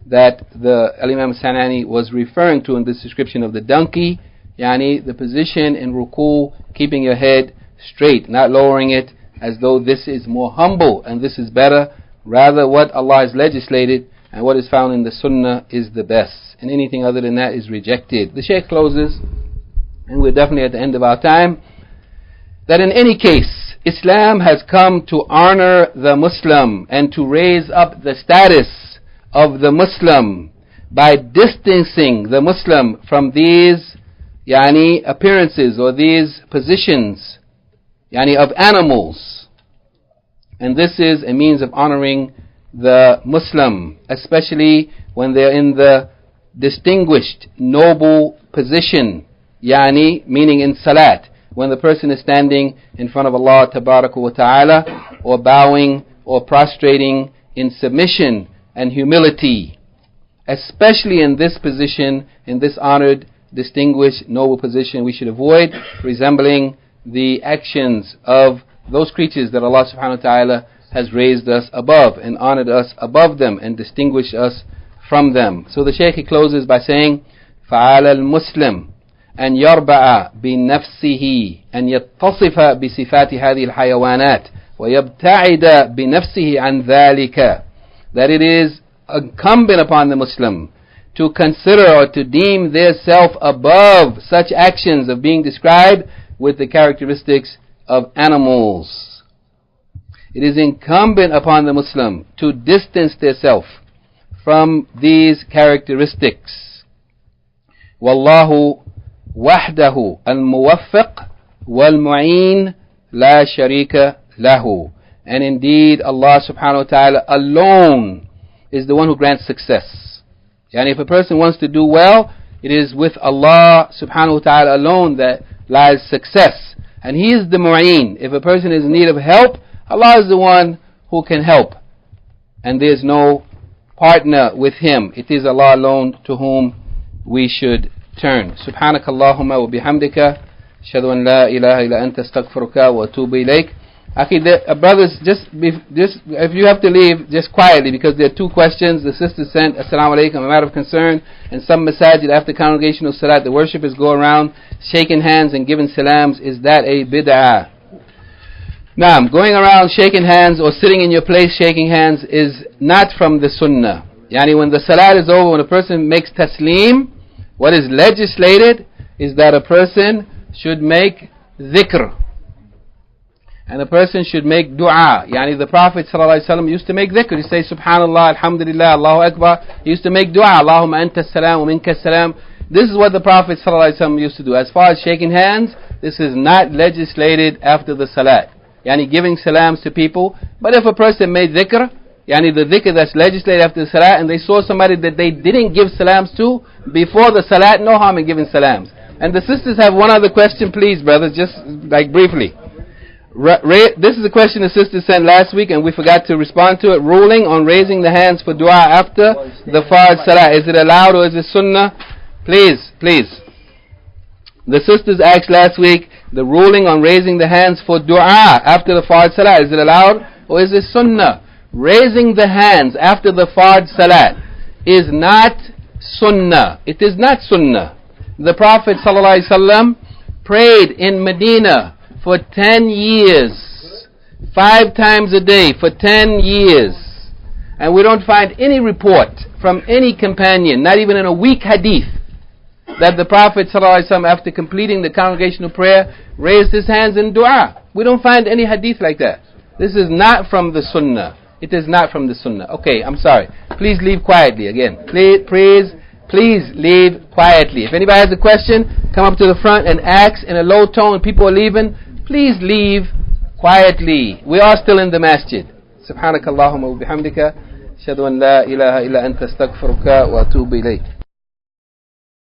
that the Al-Imam San'ani was referring to in this description of the donkey. Yani the position in ruku, keeping your head straight, not lowering it as though this is more humble and this is better. Rather, what Allah has legislated and what is found in the Sunnah is the best, and anything other than that is rejected. The Shaykh closes, and we're definitely at the end of our time, that in any case, Islam has come to honor the Muslim and to raise up the status of the Muslim by distancing the Muslim from these yani appearances or these positions yani of animals. And this is a means of honoring the Muslim, especially when they're in the distinguished, noble position, yani meaning in Salat, when the person is standing in front of Allah Tabaraka wa Ta'ala, or bowing or prostrating in submission and humility. Especially in this position, in this honored, distinguished, noble position, we should avoid resembling the actions of those creatures that Allah subhanahu wa ta'ala has raised us above and honored us above them and distinguished us from them. So the Shaykh closes by saying, فَعَلَى الْمُسْلِمِ أن يربع بنفسه أن يتصف بصفات هذه الحيوانات ويبتعد بنفسه عن ذلك, that it is incumbent upon the Muslim to consider or to deem their self above such actions of being described with the characteristics of animals. It is incumbent upon the Muslim to distance their self from these characteristics. Wallahu wahdahu al-muwaffiq wal-mu'een la sharika lahu. And indeed, Allah subhanahu wa ta'ala alone is the one who grants success. And if a person wants to do well, it is with Allah subhanahu wa ta'ala alone that lies success. And He is the mu'een. If a person is in need of help, Allah is the one who can help. And there is no partner with Him. It is Allah alone to whom we should turn. Subhanakallahumma wa bihamdika. Ashhadu an la ilaha illa anta astaghfiruka wa atubu ilayk. Brothers, just if you have to leave, just quietly, because there are two questions. The sister sent, Assalamu alaikum, a matter of concern. And some masajid after congregational salat, the worshippers go around shaking hands and giving salams. Is that a bid'ah? Now, going around shaking hands or sitting in your place shaking hands is not from the sunnah. Yani when the salat is over, when a person makes taslim, what is legislated is that a person should make dhikr. And a person should make dua. Yani the Prophet ﷺ used to make dhikr. He say Subhanallah, Alhamdulillah, Allahu Akbar. He used to make dua. Allahumma anta salam wa minka salam. This is what the Prophet ﷺ used to do. As far as shaking hands, this is not legislated after the salat. Yani giving salams to people. But if a person made dhikr, yani the dhikr that's legislated after the salat, and they saw somebody that they didn't give salams to before the salat, no harm in giving salams. And the sisters have one other question, please, brothers, just like briefly. This is a question the sister sent last week and we forgot to respond to it. Ruling on raising the hands for dua after the Fard Salah. Is it allowed or is it sunnah? Please. The sisters asked last week, the ruling on raising the hands for dua after the Fard Salah. Is it allowed or is it sunnah? Raising the hands after the Fard Salah is not sunnah. It is not sunnah. The Prophet ﷺ prayed in Medina for 10 years, 5 times a day for 10 years. And we don't find any report from any companion, not even in a weak hadith, that the Prophet ﷺ, after completing the congregational prayer, raised his hands in dua. We don't find any hadith like that. This is not from the sunnah. It is not from the sunnah. Okay, I'm sorry. Please leave quietly again. Please leave quietly. If anybody has a question, come up to the front and ask in a low tone. People are leaving. Please leave quietly. We are still in the masjid. Subhanakallahumma wa bihamdika. Ashhadu an la ilaha illa anta astaghfiruka wa atubu ilayk.